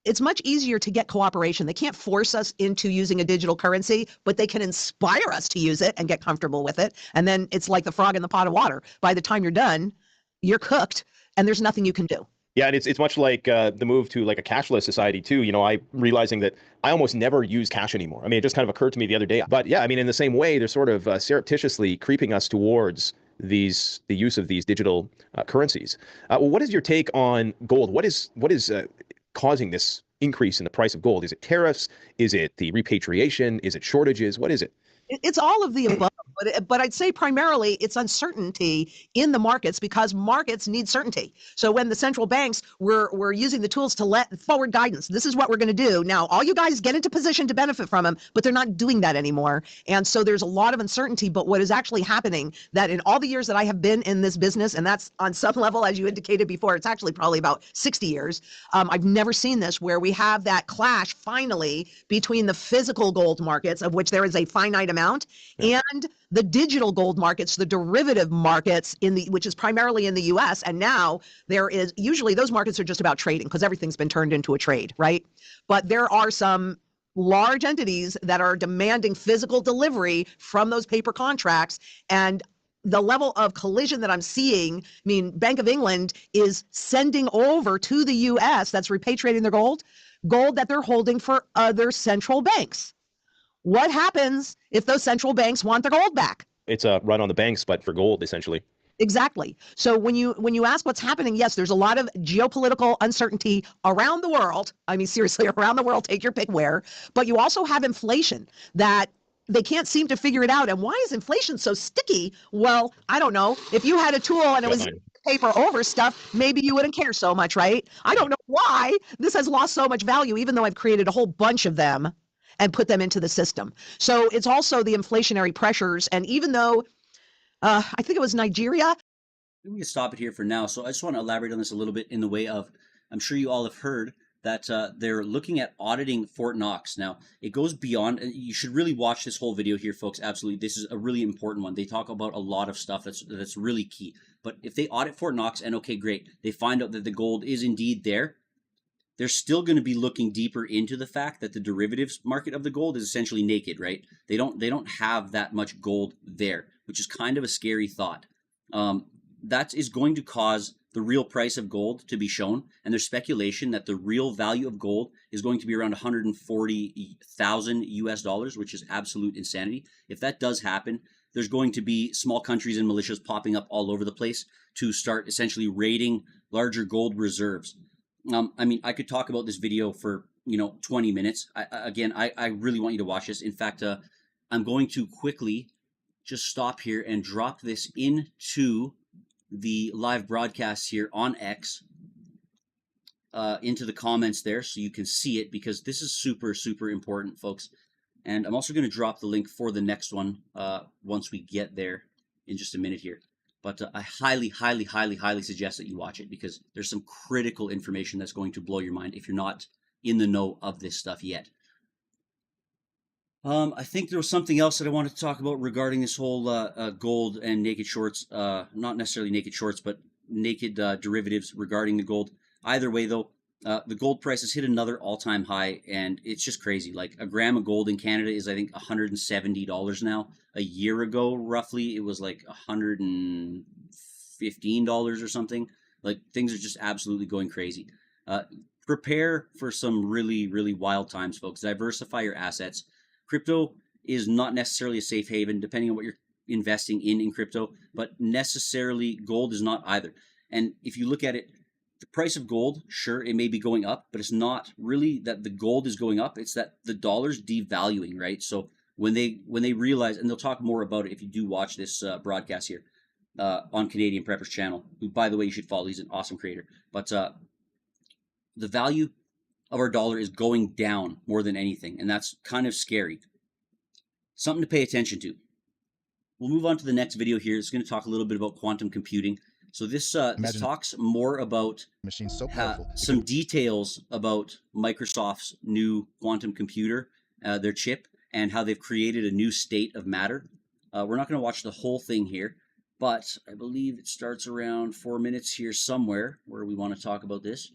it's much easier to get cooperation. They can't force us into using a digital currency, but they can inspire us to use it and get comfortable with it. And then it's like the frog in the pot of water. By the time you're done, you're cooked and there's nothing you can do. Yeah, and it's much like the move to like a cashless society too. I realizing that I almost never use cash anymore. I mean, it just kind of occurred to me the other day. But yeah, I mean, in the same way, they're sort of surreptitiously creeping us towards the use of these digital currencies. What is your take on gold? What is causing this increase in the price of gold? Is it tariffs? Is it the repatriation? Is it shortages? What is it? It's all of the above, but I'd say primarily it's uncertainty in the markets because markets need certainty. So when the central banks were using the tools to let forward guidance, this is what we're going to do. Now, all you guys get into position to benefit from them, but they're not doing that anymore. And so there's a lot of uncertainty. But what is actually happening that in all the years that I have been in this business, and that's on some level, as you indicated before, it's actually probably about 60 years. I've never seen this where we have that clash finally between the physical gold markets, of which there is a finite amount, and the digital gold markets, the derivative markets which is primarily in the US. And now there is usually those markets are just about trading because everything's been turned into a trade, right? But there are some large entities that are demanding physical delivery from those paper contracts. And the level of collision that I'm seeing, I mean, Bank of England is sending over to the US, that's repatriating their gold that they're holding for other central banks. What happens if those central banks want their gold back? It's a run on the banks, but for gold, essentially. Exactly. So when you ask what's happening, yes, there's a lot of geopolitical uncertainty around the world. I mean, seriously, around the world, take your pick where. But you also have inflation that they can't seem to figure it out. And why is inflation so sticky? Well, I don't know. If you had a tool and it was paper over stuff, maybe you wouldn't care so much, right? I don't know why this has lost so much value, even though I've created a whole bunch of them and put them into the system. So it's also the inflationary pressures. And even though I think it was Nigeria. We can stop it here for now. So I just want to elaborate on this a little bit in the way of, I'm sure you all have heard that they're looking at auditing Fort Knox. Now, it goes beyond, you should really watch this whole video here, folks. Absolutely. This is a really important one. They talk about a lot of stuff that's really key. But if they audit Fort Knox and okay, great, they find out that the gold is indeed there, they're still going to be looking deeper into the fact that the derivatives market of the gold is essentially naked, right? They don't have that much gold there, which is kind of a scary thought. That is going to cause the real price of gold to be shown, and there's speculation that the real value of gold is going to be around 140,000 US dollars, which is absolute insanity. If that does happen, there's going to be small countries and militias popping up all over the place to start essentially raiding larger gold reserves. I mean, I could talk about this video for, 20 minutes. I really want you to watch this. In fact, I'm going to quickly just stop here and drop this into the live broadcast here on X, into the comments there so you can see it, because this is super, super important, folks. And I'm also going to drop the link for the next one once we get there in just a minute here. But I highly, highly, highly, highly suggest that you watch it, because there's some critical information that's going to blow your mind if you're not in the know of this stuff yet. I think there was something else that I wanted to talk about regarding this whole gold and naked shorts. Not necessarily naked shorts, but naked derivatives regarding the gold. Either way, though, the gold price has hit another all-time high, and it's just crazy. Like, a gram of gold in Canada is, I think, $170 now. A year ago, roughly, it was like $115 or something. Like, things are just absolutely going crazy. Prepare for some really, really wild times, folks. Diversify your assets. Crypto is not necessarily a safe haven, depending on what you're investing in crypto, but necessarily gold is not either. And if you look at it, the price of gold, sure, it may be going up, but it's not really that the gold is going up. It's that the dollar's devaluing, right? So when they realize, and they'll talk more about it if you do watch this broadcast here on Canadian Prepper's channel, who, by the way, you should follow. He's an awesome creator. But the value of our dollar is going down more than anything, and that's kind of scary. Something to pay attention to. We'll move on to the next video here. It's going to talk a little bit about quantum computing. So this talks more about machines so powerful. Some details about Microsoft's new quantum computer, their chip, and how they've created a new state of matter. We're not going to watch the whole thing here, but I believe it starts around 4 minutes here somewhere where we want to talk about this.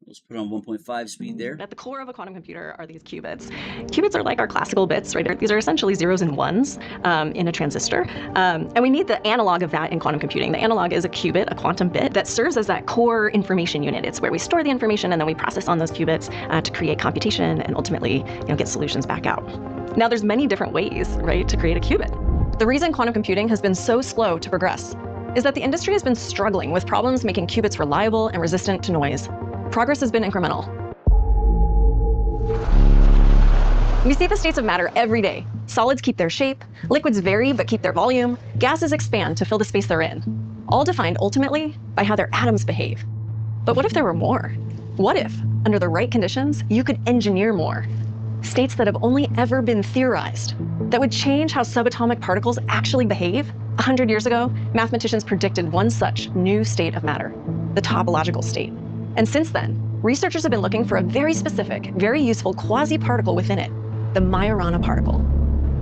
Let's put on 1.5 speed there. At the core of a quantum computer are these qubits. Qubits are like our classical bits, right? These are essentially zeros and ones in a transistor. And we need the analog of that in quantum computing. The analog is a qubit, a quantum bit, that serves as that core information unit. It's where we store the information and then we process on those qubits to create computation and ultimately, get solutions back out. Now, there's many different ways, right, to create a qubit. The reason quantum computing has been so slow to progress is that the industry has been struggling with problems making qubits reliable and resistant to noise. Progress has been incremental. We see the states of matter every day. Solids keep their shape, liquids vary but keep their volume, gases expand to fill the space they're in, all defined ultimately by how their atoms behave. But what if there were more? What if, under the right conditions, you could engineer more? States that have only ever been theorized, that would change how subatomic particles actually behave? 100 years ago, mathematicians predicted one such new state of matter, the topological state. And since then, researchers have been looking for a very specific, very useful quasi-particle within it, the Majorana particle.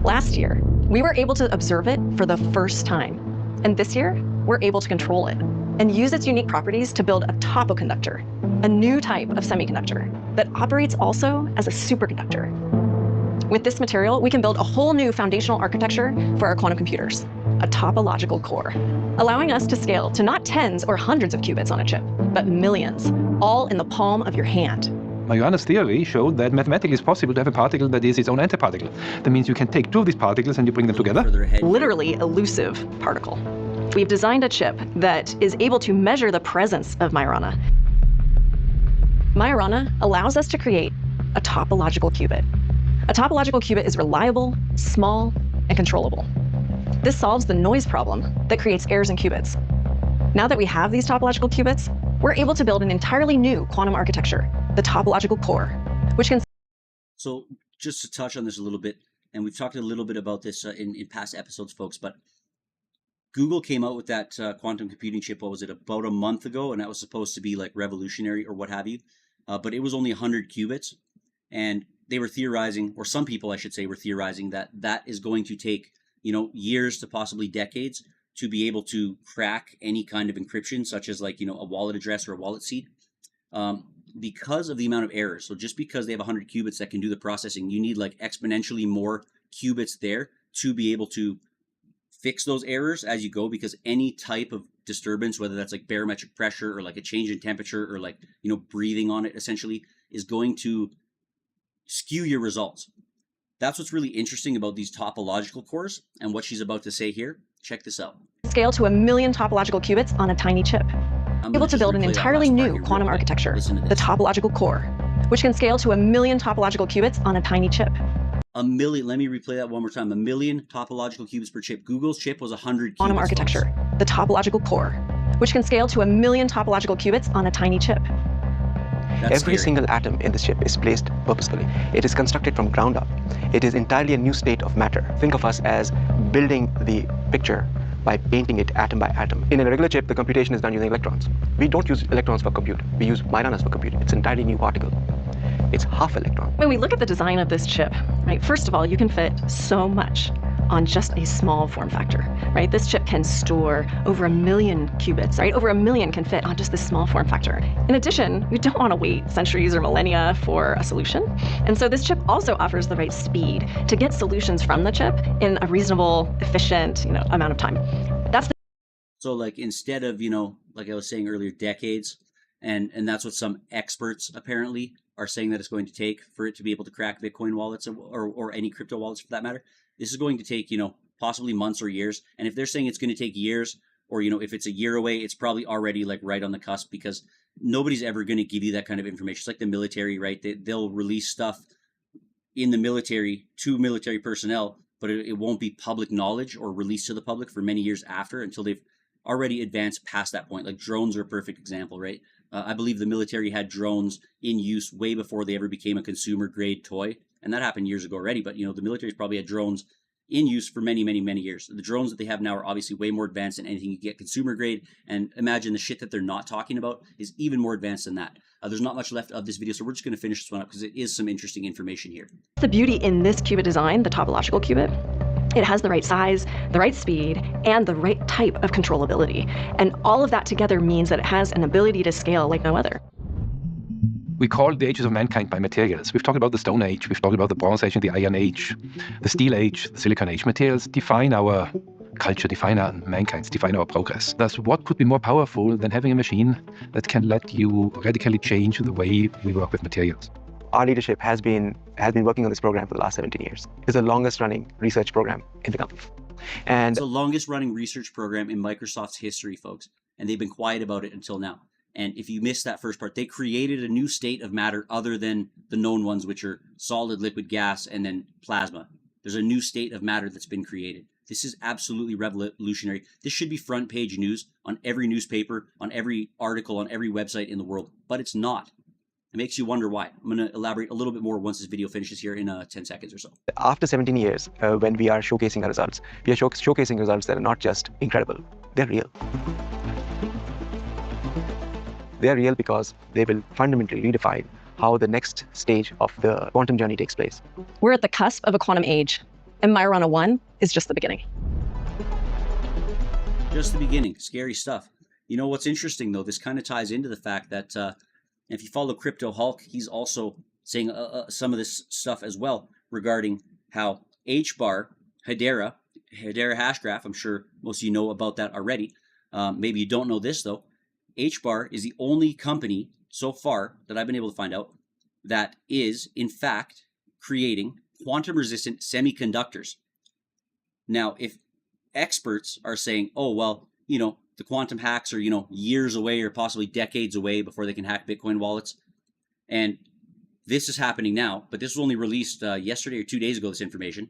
Last year, we were able to observe it for the first time. And this year, we're able to control it and use its unique properties to build a topoconductor, a new type of semiconductor that operates also as a superconductor. With this material, we can build a whole new foundational architecture for our quantum computers, a topological core, allowing us to scale to not tens or hundreds of qubits on a chip, but millions, all in the palm of your hand. Majorana's theory showed that mathematically it's possible to have a particle that is its own antiparticle. That means you can take two of these particles and you bring them together. Literally elusive particle. We've designed a chip that is able to measure the presence of Majorana. Majorana allows us to create a topological qubit. A topological qubit is reliable, small, and controllable. This solves the noise problem that creates errors in qubits. Now that we have these topological qubits, we're able to build an entirely new quantum architecture, the topological core, which can... So just to touch on this a little bit, and we've talked a little bit about this in past episodes, folks, but Google came out with that quantum computing chip, what was it, about a month ago, and that was supposed to be like revolutionary or what have you, but it was only 100 qubits, and they were theorizing, or some people I should say were theorizing, that that is going to take, you know, years to possibly decades to be able to crack any kind of encryption, such as like, you know, a wallet address or a wallet seed, because of the amount of errors. So just because they have 100 qubits that can do the processing, you need like exponentially more qubits there to be able to fix those errors as you go, because any type of disturbance, whether that's like barometric pressure or like a change in temperature or like, you know, breathing on it essentially, is going to skew your results. That's what's really interesting about these topological cores and what she's about to say here. Check this out. Scale to 1 million topological qubits on a tiny chip. Able to build an entirely new quantum architecture, the topological core, which can scale to 1 million topological qubits on a tiny chip. A million, let me replay that one more time. 1 million topological qubits per chip. Google's chip was 100 qubits. Quantum architecture, the topological core, which can scale to 1 million topological qubits on a tiny chip. Every single atom in this chip is placed purposefully. It is constructed from ground up. It is entirely a new state of matter. Think of us as building the picture by painting it atom by atom. In a regular chip, the computation is done using electrons. We don't use electrons for compute. We use Majoranas for compute. It's an entirely new particle. It's half electron. When we look at the design of this chip, right, first of all, you can fit so much on just a small form factor, right? This chip can store over 1 million qubits, right? Over 1 million can fit on just this small form factor. In addition, we don't want to wait centuries or millennia for a solution. And so this chip also offers the right speed to get solutions from the chip in a reasonable, efficient, you know, amount of time. That's the... So like instead of, you know, like I was saying earlier, decades, and that's what some experts apparently are saying that it's going to take for it to be able to crack Bitcoin wallets or any crypto wallets for that matter. This is going to take, you know, possibly months or years. And if they're saying it's going to take years, or, you know, if it's a year away, it's probably already like right on the cusp, because nobody's ever going to give you that kind of information. It's like the military, right? They'll release stuff in the military to military personnel, but it won't be public knowledge or released to the public for many years after, until they've already advanced past that point. Like drones are a perfect example, right? I believe the military had drones in use way before they ever became a consumer grade toy. And that happened years ago already, but you know, the military's probably had drones in use for many, many, many years. The drones that they have now are obviously way more advanced than anything you get consumer grade. And imagine the shit that they're not talking about is even more advanced than that. There's not much left of this video, so we're just going to finish this one up because it is some interesting information here. The beauty in this qubit design, the topological qubit, it has the right size, the right speed, and the right type of controllability. And all of that together means that it has an ability to scale like no other. We call the ages of mankind by materials. We've talked about the Stone Age, we've talked about the Bronze Age and the Iron Age, the Steel Age, the Silicon Age. Materials define our culture, define our mankind, define our progress. Thus, what could be more powerful than having a machine that can let you radically change the way we work with materials? Our leadership has been working on this program for the last 17 years. It's the longest running research program in the company. And it's the longest running research program in Microsoft's history, folks. And they've been quiet about it until now. And if you missed that first part, they created a new state of matter other than the known ones, which are solid, liquid, gas, and then plasma. There's a new state of matter that's been created. This is absolutely revolutionary. This should be front page news on every newspaper, on every article, on every website in the world, but it's not. It makes you wonder why. I'm going to elaborate a little bit more once this video finishes here in 10 seconds or so. After 17 years, when we are showcasing our results, we are showcasing results that are not just incredible, they're real. They are real because they will fundamentally redefine how the next stage of the quantum journey takes place. We're at the cusp of a quantum age, and Majorana 1 is just the beginning. Just the beginning. Scary stuff. You know what's interesting, though? This kind of ties into the fact that if you follow Crypto Hulk, he's also saying some of this stuff as well regarding how HBAR, Hedera hash graph, I'm sure most of you know about that already. Maybe you don't know this, though. HBAR is the only company so far that I've been able to find out that is, in fact, creating quantum-resistant semiconductors. Now, if experts are saying, oh, well, you know, the quantum hacks are, you know, years away or possibly decades away before they can hack Bitcoin wallets, and this is happening now, but this was only released yesterday or 2 days ago, this information.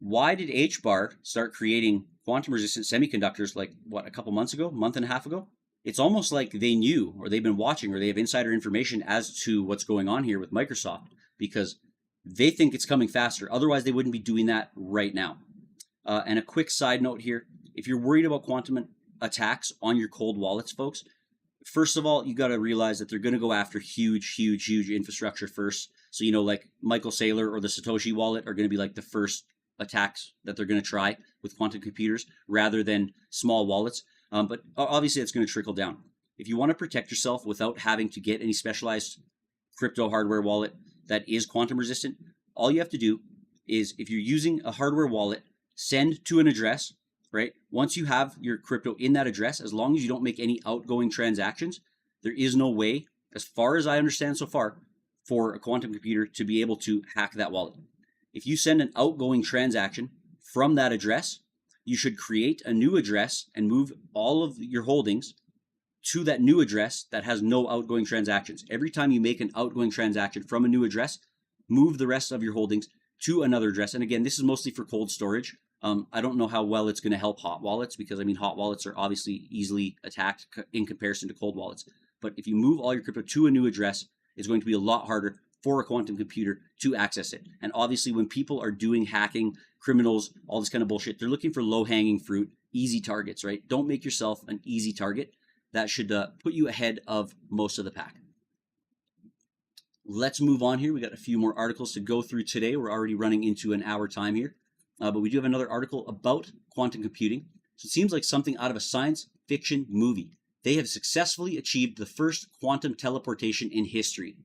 Why did HBAR start creating quantum-resistant semiconductors like, what, a couple months ago, month and a half ago? It's almost like they knew, or they've been watching, or they have insider information as to what's going on here with Microsoft, because they think it's coming faster. Otherwise, they wouldn't be doing that right now. And a quick side note here, if you're worried about quantum attacks on your cold wallets, folks, first of all, you got to realize that they're going to go after huge infrastructure first. So, you know, like Michael Saylor or the Satoshi wallet are going to be like the first attacks that they're going to try with quantum computers rather than small wallets. But obviously, it's going to trickle down. If you want to protect yourself without having to get any specialized crypto hardware wallet that is quantum resistant, all you have to do is, if you're using a hardware wallet, send to an address, right? Once you have your crypto in that address, as long as you don't make any outgoing transactions, there is no way, as far as I understand so far, for a quantum computer to be able to hack that wallet. If you send an outgoing transaction from that address, you should create a new address and move all of your holdings to that new address that has no outgoing transactions. Every time you make an outgoing transaction from a new address, move the rest of your holdings to another address. And again, this is mostly for cold storage. I don't know how well it's going to help hot wallets, because I mean, hot wallets are obviously easily attacked in comparison to cold wallets. But if you move all your crypto to a new address, it's going to be a lot harder for a quantum computer to access it. And obviously, when people are doing hacking, criminals, all this kind of bullshit, they're looking for low-hanging fruit, easy targets, right? Don't make yourself an easy target. That should put you ahead of most of the pack. Let's move on here. We got a few more articles to go through today. We're already running into an hour time here. But we do have another article about quantum computing. So it seems like something out of a science fiction movie. They have successfully achieved the first quantum teleportation in history.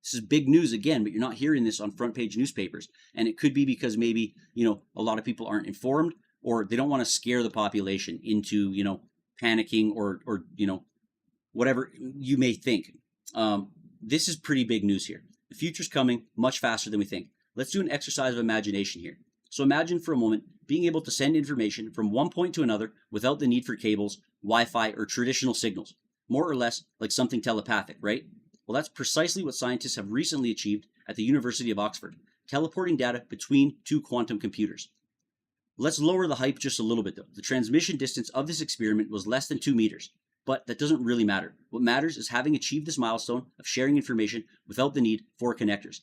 This is big news again, but you're not hearing this on front page newspapers. And it could be because maybe, you know, a lot of people aren't informed, or they don't want to scare the population into, you know, panicking or you know, whatever you may think. This is pretty big news here. The future's coming much faster than we think. Let's do an exercise of imagination here. So imagine for a moment being able to send information from one point to another without the need for cables, Wi-Fi, or traditional signals. More or less like something telepathic, right? Well, that's precisely what scientists have recently achieved at the University of Oxford, teleporting data between two quantum computers. Let's lower the hype just a little bit, though. The transmission distance of this experiment was less than 2 meters, but that doesn't really matter. What matters is having achieved this milestone of sharing information without the need for connectors.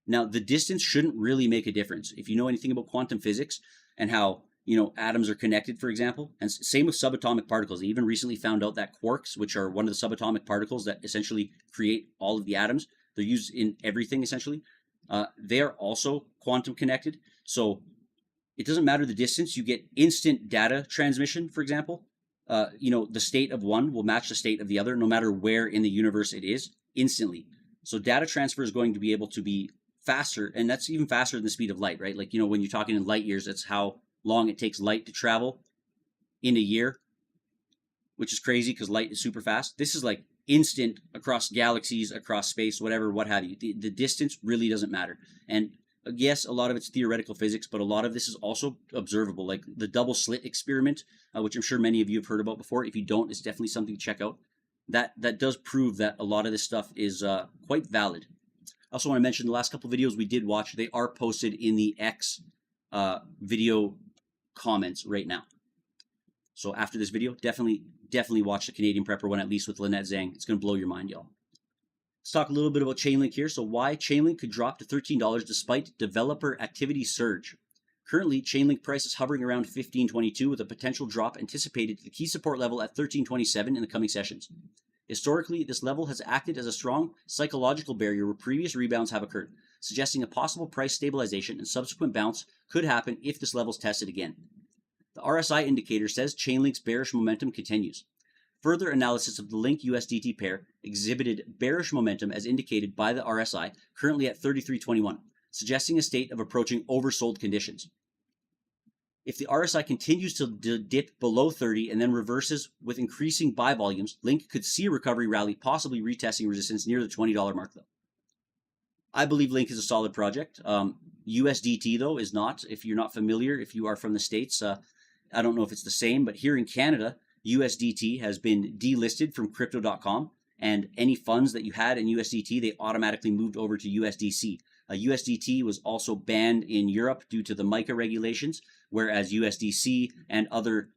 Now, the distance shouldn't really make a difference. If you know anything about quantum physics and how, you know, atoms are connected, for example, and same with subatomic particles. They even recently found out that quarks, which are one of the subatomic particles that essentially create all of the atoms, they're used in everything essentially. They are also quantum connected. So it doesn't matter the distance. You get instant data transmission, for example. You know, the state of one will match the state of the other, no matter where in the universe it is, instantly. So data transfer is going to be able to be faster, and that's even faster than the speed of light, right? Like, you know, when you're talking in light years, that's how long it takes light to travel in a year, which is crazy because light is super fast. This is like instant across galaxies, across space, whatever, what have you. The distance really doesn't matter. And yes, a lot of it's theoretical physics, but a lot of this is also observable, like the double slit experiment, which I'm sure many of you have heard about before. If you don't, it's definitely something to check out. that does prove that a lot of this stuff is quite valid. I also want to mention the last couple videos we did watch, they are posted in the X video comments right now. So after this video, definitely watch the Canadian Prepper one, at least with Lynette Zhang. It's going to blow your mind, y'all. Let's talk a little bit about Chainlink here. So why Chainlink could drop to $13 despite developer activity surge. Currently, Chainlink price is hovering around $15.22 with a potential drop anticipated to the key support level at $13.27 in the coming sessions. Historically, this level has acted as a strong psychological barrier where previous rebounds have occurred, suggesting a possible price stabilization and subsequent bounce could happen if this level is tested again. The RSI indicator says Chainlink's bearish momentum continues. Further analysis of the Link USDT pair exhibited bearish momentum as indicated by the RSI, currently at 33.21, suggesting a state of approaching oversold conditions. If the RSI continues to dip below 30 and then reverses with increasing buy volumes, Link could see a recovery rally, possibly retesting resistance near the $20 mark, though. I believe Link is a solid project. USDT, though, is not. If you're not familiar, if you are from the States, I don't know if it's the same, but here in Canada, USDT has been delisted from Crypto.com, and any funds that you had in USDT, they automatically moved over to USDC. USDT was also banned in Europe due to the MiCA regulations, whereas USDC and other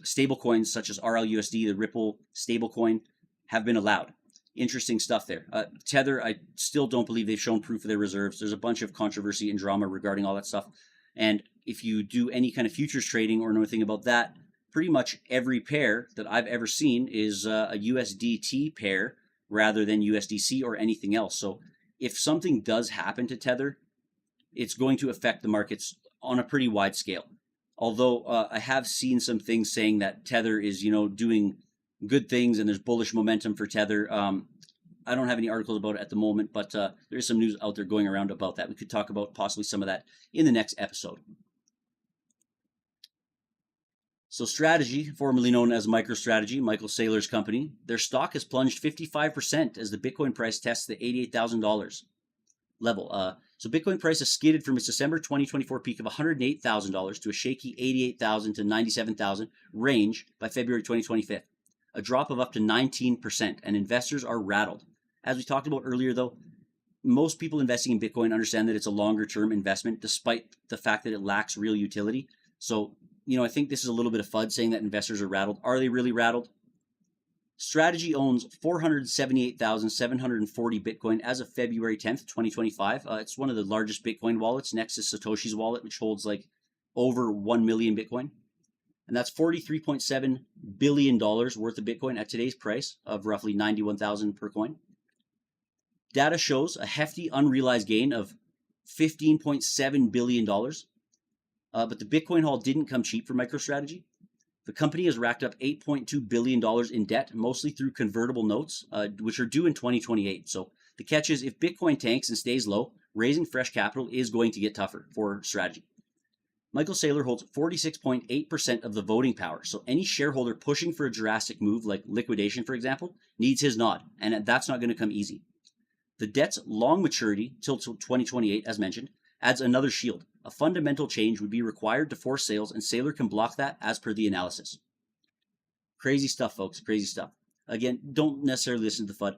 stablecoins such as RLUSD, the Ripple stablecoin, have been allowed. Interesting stuff there. Tether, I still don't believe they've shown proof of their reserves. There's a bunch of controversy and drama regarding all that stuff. And if you do any kind of futures trading or know anything about that, pretty much every pair that I've ever seen is a USDT pair rather than USDC or anything else. So if something does happen to Tether, it's going to affect the markets on a pretty wide scale. Although I have seen some things saying that Tether is, doing good things and there's bullish momentum for Tether. I don't have any articles about it at the moment, but there is some news out there going around about that. We could talk about possibly some of that in the next episode. So Strategy, formerly known as MicroStrategy, Michael Saylor's company, their stock has plunged 55% as the Bitcoin price tests the $88,000 level. So Bitcoin price has skidded from its December 2024 peak of $108,000 to a shaky $88,000 to $97,000 range by February 2025, a drop of up to 19%, and investors are rattled. As we talked about earlier, though, most people investing in Bitcoin understand that it's a longer-term investment, despite the fact that it lacks real utility. So, I think this is a little bit of FUD saying that investors are rattled. Are they really rattled? Strategy owns 478,740 Bitcoin as of February 10th, 2025. It's one of the largest Bitcoin wallets next to Satoshi's wallet, which holds like over 1 million Bitcoin. And that's $43.7 billion worth of Bitcoin at today's price of roughly $91,000 per coin. Data shows a hefty unrealized gain of $15.7 billion. But the Bitcoin haul didn't come cheap for MicroStrategy. The company has racked up $8.2 billion in debt, mostly through convertible notes, which are due in 2028. So the catch is, if Bitcoin tanks and stays low, raising fresh capital is going to get tougher for Strategy. Michael Saylor holds 46.8% of the voting power, so any shareholder pushing for a drastic move, like liquidation, for example, needs his nod, and that's not going to come easy. The debt's long maturity, till 2028, as mentioned, adds another shield. A fundamental change would be required to force sales, and Saylor can block that as per the analysis. Crazy stuff, folks. Crazy stuff. Again, don't necessarily listen to the FUD.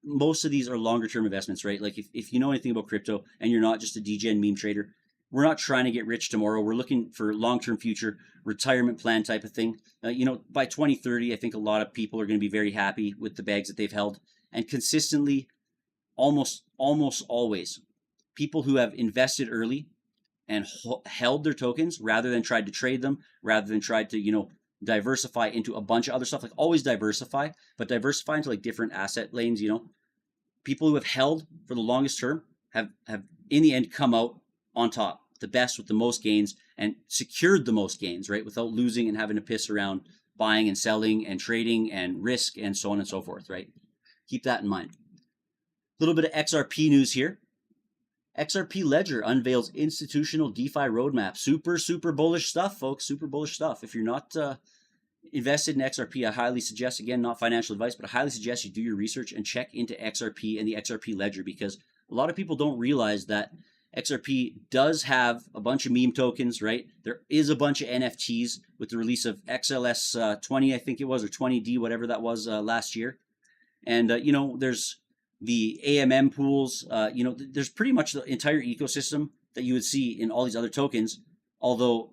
Most of these are longer-term investments, right? Like if you know anything about crypto and you're not just a degen meme trader, we're not trying to get rich tomorrow. We're looking for long-term future retirement plan type of thing. By 2030, I think a lot of people are going to be very happy with the bags that they've held. And consistently, almost always, people who have invested early and held their tokens rather than tried to trade them, rather than tried to, diversify into a bunch of other stuff, like always diversify, but diversify into like different asset lanes, people who have held for the longest term have in the end come out on top, the best with the most gains, and secured the most gains, right? Without losing and having to piss around buying and selling and trading and risk and so on and so forth, right? Keep that in mind. A little bit of XRP news here. XRP Ledger unveils institutional DeFi roadmap. Super bullish stuff, folks. Super bullish stuff. If you're not invested in XRP, I highly suggest, again, not financial advice, but I highly suggest you do your research and check into XRP and the XRP Ledger, because a lot of people don't realize that XRP does have a bunch of meme tokens, right? There is a bunch of NFTs with the release of XLS 20, I think it was, or 20D, whatever that was last year. And, you know, there's the AMM pools, you know, there's pretty much the entire ecosystem that you would see in all these other tokens, although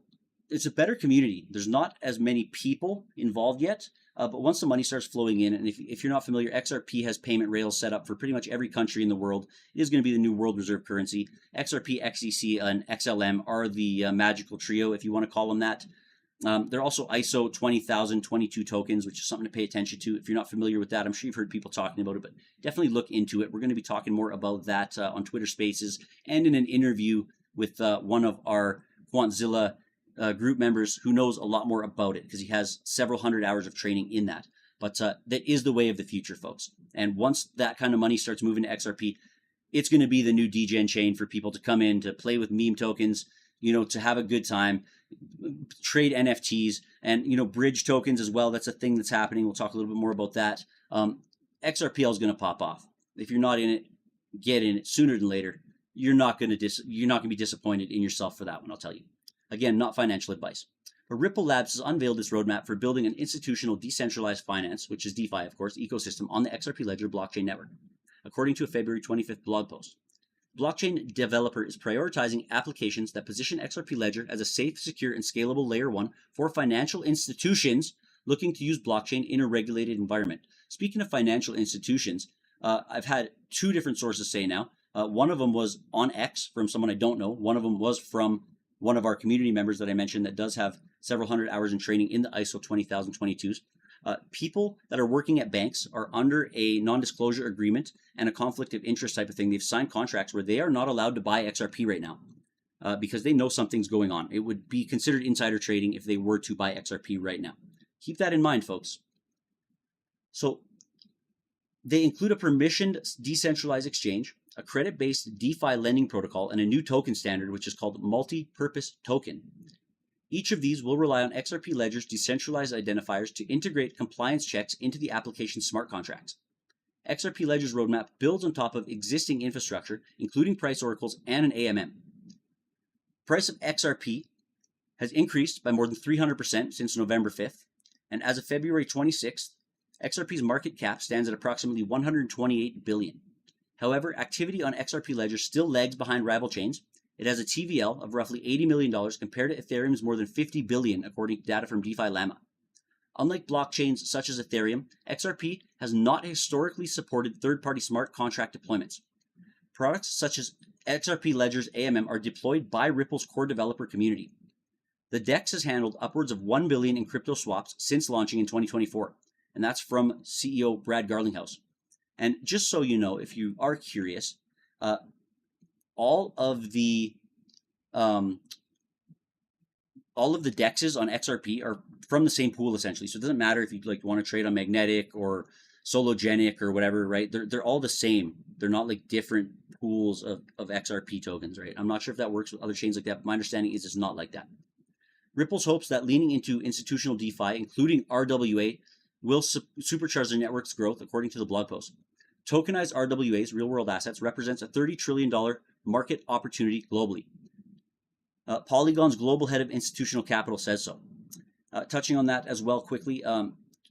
it's a better community. There's not as many people involved yet, but once the money starts flowing in, and if you're not familiar, XRP has payment rails set up for pretty much every country in the world. It is going to be the new world reserve currency. XRP, XEC, and XLM are the magical trio, if you want to call them that. They're also ISO 20022 tokens, which is something to pay attention to. If you're not familiar with that, I'm sure you've heard people talking about it, but definitely look into it. We're going to be talking more about that on Twitter Spaces and in an interview with one of our Quantzilla group members who knows a lot more about it because he has several hundred hours of training in that. But that is the way of the future, folks. And once that kind of money starts moving to XRP, it's going to be the new degen chain for people to come in, to play with meme tokens, you know, to have a good time, trade NFTs, and, you know, bridge tokens as well. That's a thing that's happening. We'll talk a little bit more about that. XRPL is going to pop off. If you're not in it, get in it sooner than later. You're not going to be disappointed in yourself for that one, I'll tell you. Again, not financial advice. But Ripple Labs has unveiled its roadmap for building an institutional decentralized finance, which is DeFi, of course, ecosystem on the XRP Ledger blockchain network, according to a February 25th blog post. Blockchain developer is prioritizing applications that position XRP Ledger as a safe, secure, and scalable layer 1 for financial institutions looking to use blockchain in a regulated environment. Speaking of financial institutions, I've had two different sources say now. One of them was on X from someone I don't know. One of them was from one of our community members that I mentioned that does have several hundred hours in training in the ISO 20022s. People that are working at banks are under a non-disclosure agreement and a conflict of interest type of thing. They've signed contracts where they are not allowed to buy XRP right now because they know something's going on. It would be considered insider trading if they were to buy XRP right now. Keep that in mind, folks. So they include a permissioned decentralized exchange, a credit-based DeFi lending protocol, and a new token standard, which is called multi-purpose token. Each of these will rely on XRP Ledger's decentralized identifiers to integrate compliance checks into the application's smart contracts. XRP Ledger's roadmap builds on top of existing infrastructure, including price oracles and an AMM. Price of XRP has increased by more than 300% since November 5th, and as of February 26th, XRP's market cap stands at approximately $128 billion. However, activity on XRP Ledger still lags behind rival chains. It has a TVL of roughly $80 million compared to Ethereum's more than $50 billion, according to data from DeFi Llama. Unlike blockchains such as Ethereum, XRP has not historically supported third-party smart contract deployments. Products such as XRP Ledger's AMM are deployed by Ripple's core developer community. The DEX has handled upwards of $1 billion in crypto swaps since launching in 2024, and that's from CEO Brad Garlinghouse. And just so you know, if you are curious, all of the DEXs on XRP are from the same pool essentially. So it doesn't matter if you want to trade on Magnetic or Sologenic or whatever, right? They're all the same. They're not like different pools of XRP tokens, right? I'm not sure if that works with other chains like that, but my understanding is it's not like that. Ripple's hopes that leaning into institutional DeFi, including RWA, will supercharge their network's growth, according to the blog post. Tokenized RWAs, real-world assets, represents a $30 trillion market opportunity globally. Polygon's global head of institutional capital says so. Touching on that as well quickly,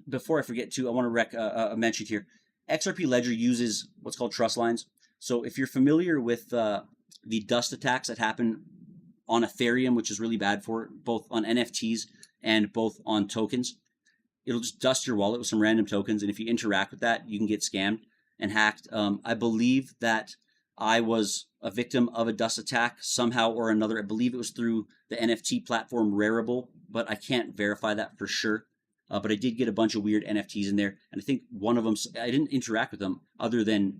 before I forget to, I want to mention here, XRP Ledger uses what's called trust lines. So if you're familiar with the dust attacks that happen on Ethereum, which is really bad for both on NFTs and both on tokens, it'll just dust your wallet with some random tokens, and if you interact with that, you can get scammed and hacked. I believe that I was a victim of a dust attack somehow or another. I believe it was through the NFT platform Rarible, but I can't verify that for sure. But I did get a bunch of weird NFTs in there, and I think one of them, I didn't interact with them other than,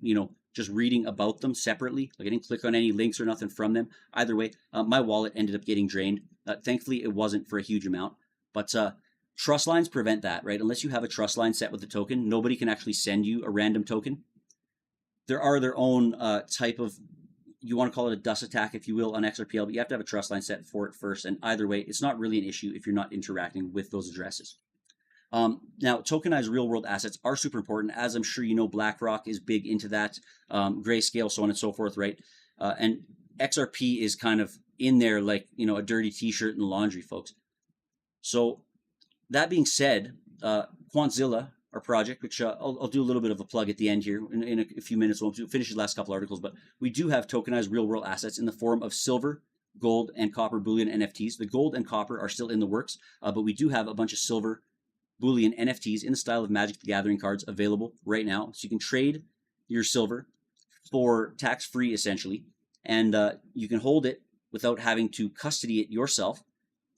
just reading about them separately. Like I didn't click on any links or nothing from them. Either way, my wallet ended up getting drained. Thankfully, it wasn't for a huge amount, but trust lines prevent that, right? Unless you have a trust line set with the token, nobody can actually send you a random token. There are their own type of, you want to call it a dust attack, if you will, on XRPL, but you have to have a trust line set for it first. And either way, it's not really an issue if you're not interacting with those addresses. Now, tokenized real-world assets are super important. As I'm sure you know, BlackRock is big into that, Grayscale, so on and so forth, right? And XRP is kind of in there like, you know, a dirty t-shirt in the laundry, folks. So that being said, Quantzilla, our project, which I'll do a little bit of a plug at the end here in a few minutes. We'll finish the last couple articles, but we do have tokenized real-world assets in the form of silver, gold, and copper bullion NFTs. The gold and copper are still in the works, but we do have a bunch of silver bullion NFTs in the style of Magic the Gathering cards available right now. So you can trade your silver for tax-free, essentially, and you can hold it without having to custody it yourself.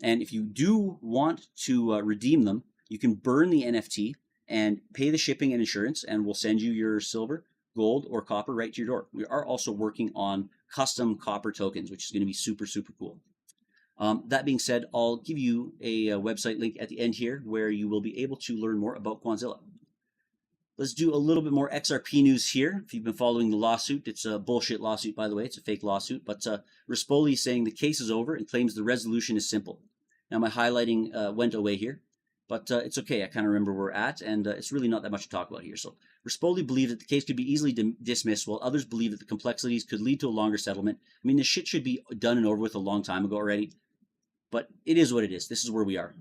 And if you do want to redeem them, you can burn the NFT and pay the shipping and insurance, and we'll send you your silver, gold, or copper right to your door. We are also working on custom copper tokens, which is going to be super, super cool. That being said, I'll give you a website link at the end here where you will be able to learn more about Quantzilla. Let's do a little bit more XRP news here. If you've been following the lawsuit, it's a bullshit lawsuit, by the way. It's a fake lawsuit, but Rispoli is saying the case is over and claims the resolution is simple. Now, my highlighting went away here, but it's okay. I kind of remember where we're at, and it's really not that much to talk about here. So Rispoli believed that the case could be easily dismissed, while others believe that the complexities could lead to a longer settlement. I mean, this shit should be done and over with a long time ago already, but it is what it is. This is where we are.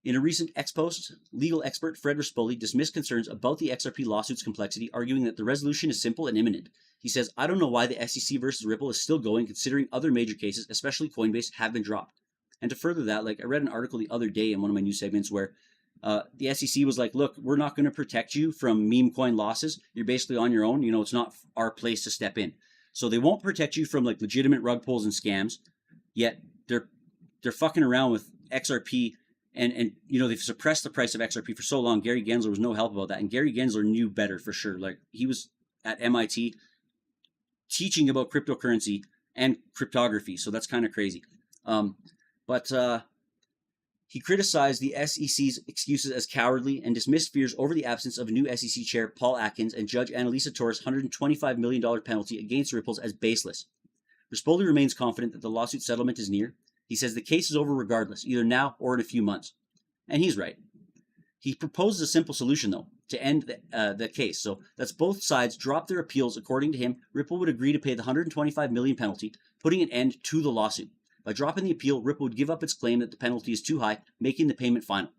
In a recent ex-post, legal expert Fred Rispoli dismissed concerns about the XRP lawsuit's complexity, arguing that the resolution is simple and imminent. He says, "I don't know why the SEC versus Ripple is still going, considering other major cases, especially Coinbase, have been dropped." And to further that, like I read an article the other day in one of my news segments where the SEC was like, look, we're not going to protect you from meme coin losses. You're basically on your own. You know, it's not our place to step in. So they won't protect you from like legitimate rug pulls and scams, yet they're fucking around with XRP and you know, they've suppressed the price of XRP for so long. Gary Gensler was no help about that. And Gary Gensler knew better for sure. Like he was at MIT teaching about cryptocurrency and cryptography. So that's kind of crazy. But he criticized the SEC's excuses as cowardly and dismissed fears over the absence of a new SEC chair, Paul Atkins, and Judge Annalisa Torres' $125 million penalty against Ripples as baseless. Rispoli remains confident that the lawsuit settlement is near. He says the case is over regardless, either now or in a few months. And he's right. He proposes a simple solution, though, to end the case. So that's both sides drop their appeals. According to him, Ripple would agree to pay the $125 million penalty, putting an end to the lawsuit. By dropping the appeal, Ripple would give up its claim that the penalty is too high, making the payment final.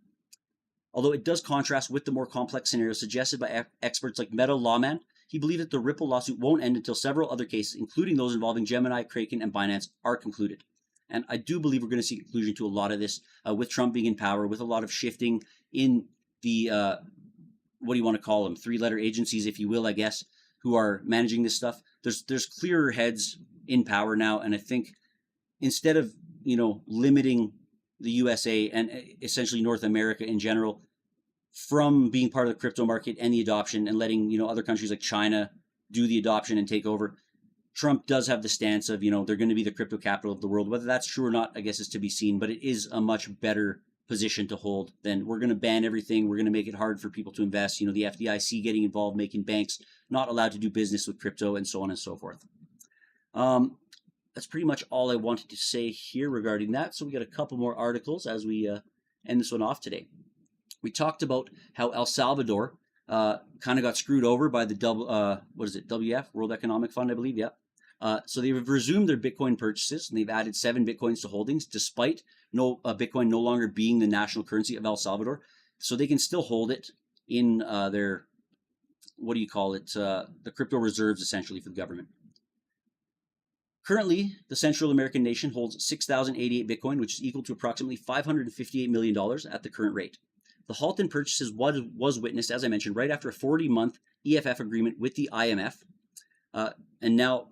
Although it does contrast with the more complex scenario suggested by experts like Meta Lawman, he believed that the Ripple lawsuit won't end until several other cases, including those involving Gemini, Kraken, and Binance, are concluded. And I do believe we're going to see a conclusion to a lot of this with Trump being in power, with a lot of shifting in the, what do you want to call them, three-letter agencies, if you will, I guess, who are managing this stuff. There's clearer heads in power now, and I think instead of, you know, limiting the USA and essentially North America in general from being part of the crypto market and the adoption and letting, you know, other countries like China do the adoption and take over, Trump does have the stance of, you know, they're going to be the crypto capital of the world. Whether that's true or not, I guess is to be seen, but it is a much better position to hold than we're going to ban everything. We're going to make it hard for people to invest. You know, the FDIC getting involved, making banks not allowed to do business with crypto and so on and so forth. That's pretty much all I wanted to say here regarding that. So we got a couple more articles as we end this one off today. We talked about how El Salvador kind of got screwed over by the WF, World Economic Fund, I believe. Yeah. So they've resumed their Bitcoin purchases, and they've added 7 Bitcoins to holdings, despite Bitcoin no longer being the national currency of El Salvador. So they can still hold it in their, what do you call it, the crypto reserves, essentially, for the government. Currently, the Central American nation holds 6,088 Bitcoin, which is equal to approximately $558 million at the current rate. The halt in purchases was witnessed, as I mentioned, right after a 40-month EFF agreement with the IMF. And now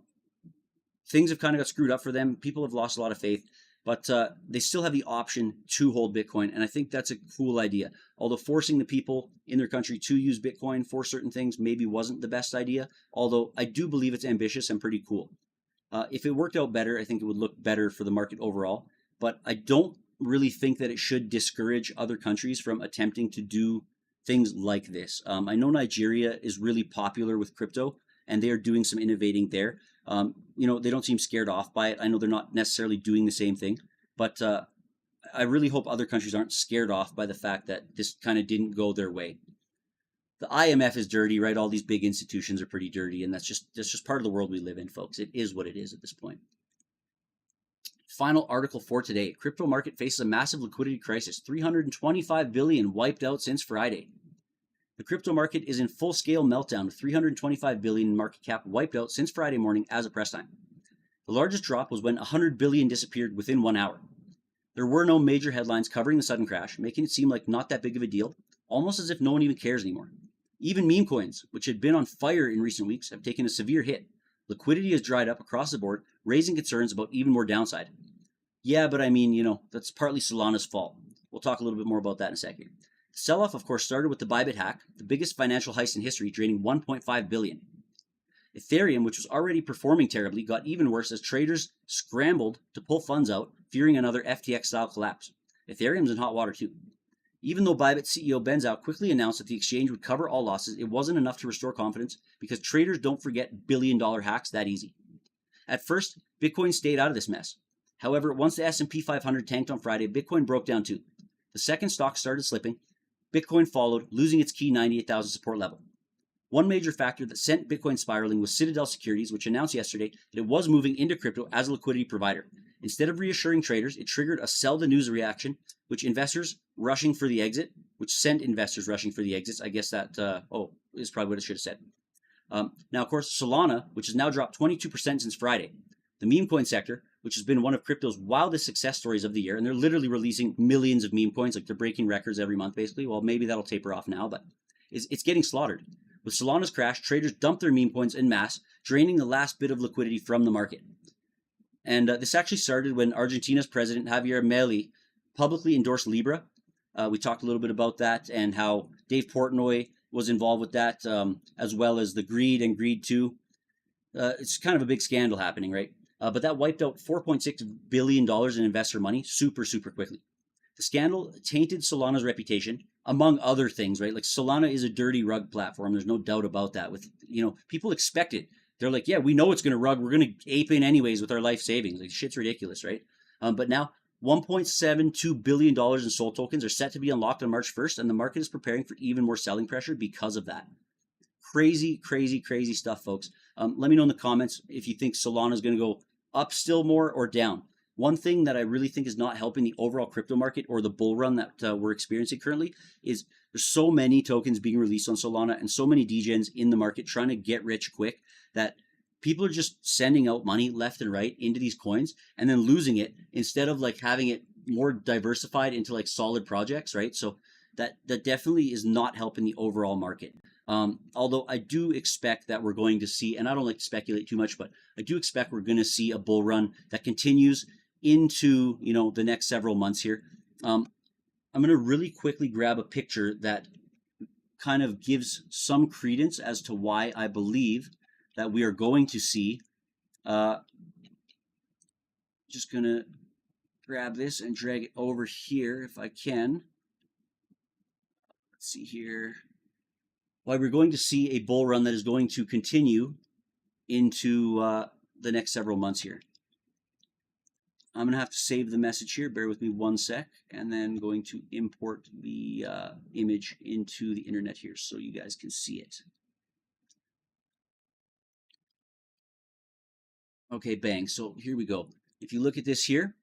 things have kind of got screwed up for them. People have lost a lot of faith, but they still have the option to hold Bitcoin. And I think that's a cool idea. Although forcing the people in their country to use Bitcoin for certain things maybe wasn't the best idea. Although I do believe it's ambitious and pretty cool. If it worked out better, I think it would look better for the market overall. But I don't really think that it should discourage other countries from attempting to do things like this. I know Nigeria is really popular with crypto, and they are doing some innovating there. You know, they don't seem scared off by it. I know they're not necessarily doing the same thing, but I really hope other countries aren't scared off by the fact that this kind of didn't go their way. The IMF is dirty, right? All these big institutions are pretty dirty, and that's just part of the world we live in, folks. It is what it is at this point. final article for today. Crypto market faces a massive liquidity crisis. 325 billion wiped out since Friday. The crypto market is in full-scale meltdown with 325 billion market cap wiped out since Friday morning as of press time. The largest drop was when 100 billion disappeared within 1 hour. There were no major headlines covering the sudden crash, making it seem like not that big of a deal, almost as if no one even cares anymore. Even meme coins, which had been on fire in recent weeks, have taken a severe hit. Liquidity has dried up across the board, raising concerns about even more downside. Yeah, but I mean, that's partly Solana's fault. We'll talk a little bit more about that in a second. The sell-off, of course, started with the Bybit hack, the biggest financial heist in history, draining 1.5 billion. Ethereum, which was already performing terribly, got even worse as traders scrambled to pull funds out, fearing another FTX-style collapse. Ethereum's in hot water too. Even though Bybit CEO Benzout quickly announced that the exchange would cover all losses, it wasn't enough to restore confidence because traders don't forget billion-dollar hacks that easy. At first, Bitcoin stayed out of this mess. However, once the S&P 500 tanked on Friday, Bitcoin broke down too. The second stock started slipping. Bitcoin followed, losing its key 98,000 support level. One major factor that sent Bitcoin spiraling was Citadel Securities, which announced yesterday that it was moving into crypto as a liquidity provider. Instead of reassuring traders, it triggered a sell the news reaction, which sent investors rushing for the exits. I guess that, is probably what it should have said. Now, of course, Solana, which has now dropped 22% since Friday. The meme coin sector, which has been one of crypto's wildest success stories of the year, and they're literally releasing millions of meme coins, like they're breaking records every month, basically. Well, maybe that'll taper off now, but it's getting slaughtered. With Solana's crash, traders dumped their meme coins en masse, draining the last bit of liquidity from the market. And this actually started when Argentina's president, Javier Milei, publicly endorsed Libra. We talked a little bit about that and how Dave Portnoy was involved with that, as well as the Greed and Greed 2. It's kind of a big scandal happening, right? But that wiped out $4.6 billion in investor money super, super quickly. The scandal tainted Solana's reputation, among other things, right? Like Solana is a dirty rug platform. There's no doubt about that. With, people expect it. They're like, yeah, we know it's going to rug. We're going to ape in anyways with our life savings. Like, shit's ridiculous, right? But now $1.72 billion in SOL tokens are set to be unlocked on March 1st, and the market is preparing for even more selling pressure because of that. Crazy, crazy, crazy stuff, folks. Let me know in the comments if you think Solana is going to go up still more or down. One thing that I really think is not helping the overall crypto market or the bull run that we're experiencing currently is there's so many tokens being released on Solana and so many degens in the market trying to get rich quick that people are just sending out money left and right into these coins and then losing it instead of like having it more diversified into like solid projects, right? So that definitely is not helping the overall market. Although I do expect that we're going to see, and I don't like to speculate too much, but I do expect we're going to see a bull run that continues into, the next several months here. I'm going to really quickly grab a picture that kind of gives some credence as to why I believe that we are going to see. Just going to grab this and drag it over here if I can. Let's see here. Why we're going to see a bull run that is going to continue into the next several months here. I'm going to have to save the message here. Bear with me one sec. And then going to import the image into the internet here so you guys can see it. Okay, bang. So here we go. If you look at this here,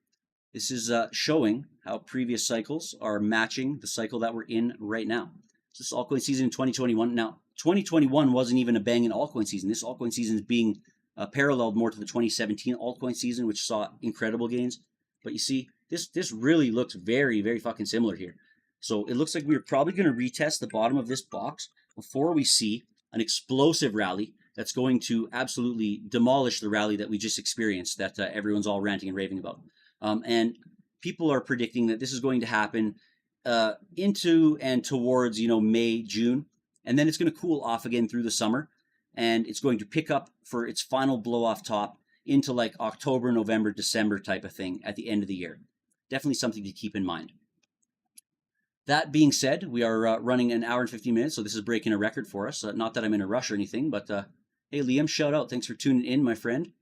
this is showing how previous cycles are matching the cycle that we're in right now. So this altcoin season in 2021. Now, 2021 wasn't even a banging altcoin season. This altcoin season is being paralleled more to the 2017 altcoin season, which saw incredible gains. But you see, this really looks very, very fucking similar here. So it looks like we're probably going to retest the bottom of this box before we see an explosive rally that's going to absolutely demolish the rally that we just experienced that everyone's all ranting and raving about. And people are predicting that this is going to happen into and towards, May, June. And then it's going to cool off again through the summer. And it's going to pick up for its final blow off top into like October, November, December type of thing at the end of the year. Definitely something to keep in mind. That being said, we are running an hour and 15 minutes, so this is breaking a record for us. Not that I'm in a rush or anything, but hey, Liam, shout out. Thanks for tuning in, my friend.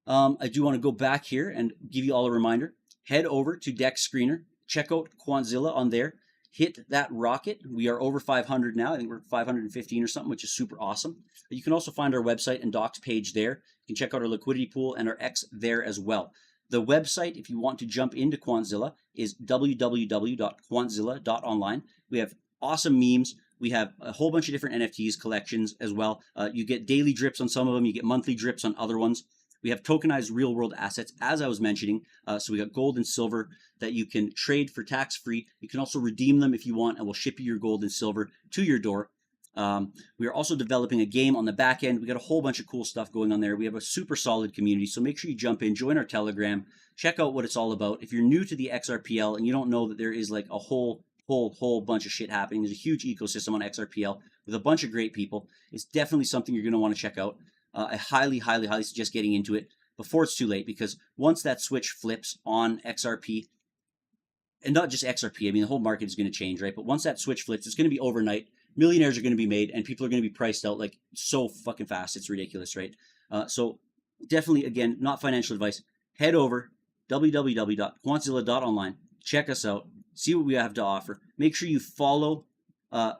I do want to go back here and give you all a reminder. Head over to Dex Screener. Check out Quantzilla on there. Hit that rocket. We are over 500 now. I think we're 515 or something, which is super awesome. You can also find our website and docs page there. You can check out our liquidity pool and our X there as well. The website, if you want to jump into Quantzilla, is www.quantzilla.online. We have awesome memes. We have a whole bunch of different NFTs collections as well. You get daily drips on some of them. You get monthly drips on other ones. We have tokenized real world assets, as I was mentioning. So we got gold and silver that you can trade for tax-free. You can also redeem them if you want, and we'll ship you your gold and silver to your door. We are also developing a game on the back end. We got a whole bunch of cool stuff going on there. We have a super solid community, so make sure you jump in, join our Telegram, check out what it's all about. If you're new to the XRPL and you don't know that there is like a whole bunch of shit happening, there's a huge ecosystem on XRPL with a bunch of great people. It's definitely something you're going to want to check out. I highly suggest getting into it before it's too late, because once that switch flips on XRP, and not just XRP, I mean, the whole market is going to change, right? But once that switch flips, it's going to be overnight. Millionaires are going to be made, and people are going to be priced out like so fucking fast. It's ridiculous, right? So definitely, again, not financial advice. Head over www.quantzilla.online. Check us out. See what we have to offer. Make sure you follow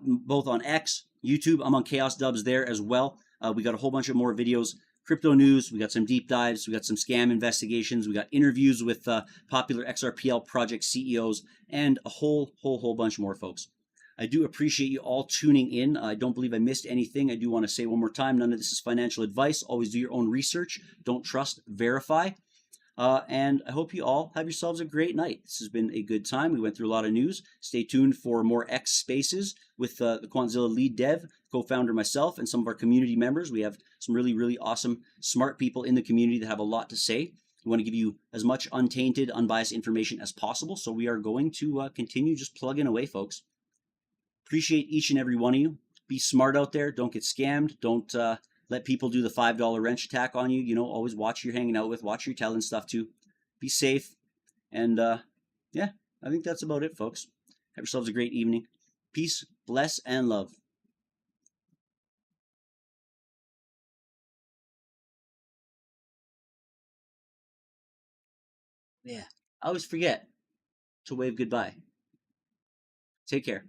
both on X, YouTube. I'm on KhaosDubz there as well. We got a whole bunch of more videos, crypto news. We got some deep dives. We got some scam investigations. We got interviews with popular XRPL project CEOs, and a whole bunch more, folks. I do appreciate you all tuning in. I don't believe I missed anything. I do want to say one more time, none of this is financial advice. Always do your own research. Don't trust, verify. And I hope you all have yourselves a great night. This has been a good time. We went through a lot of news. Stay tuned for more X Spaces with the Quantzilla lead dev, co-founder myself, and some of our community members. We have some really awesome, smart people in the community that have a lot to say. We want to give you as much untainted, unbiased information as possible. So we are going to continue just plugging away, folks. Appreciate each and every one of you. Be smart out there. Don't get scammed. Don't let people do the $5 wrench attack on you. You know, always watch who you're hanging out with. Watch who you're telling stuff to. Be safe. And yeah, I think that's about it, folks. Have yourselves a great evening. Peace, bless, and love. Yeah, I always forget to wave goodbye. Take care.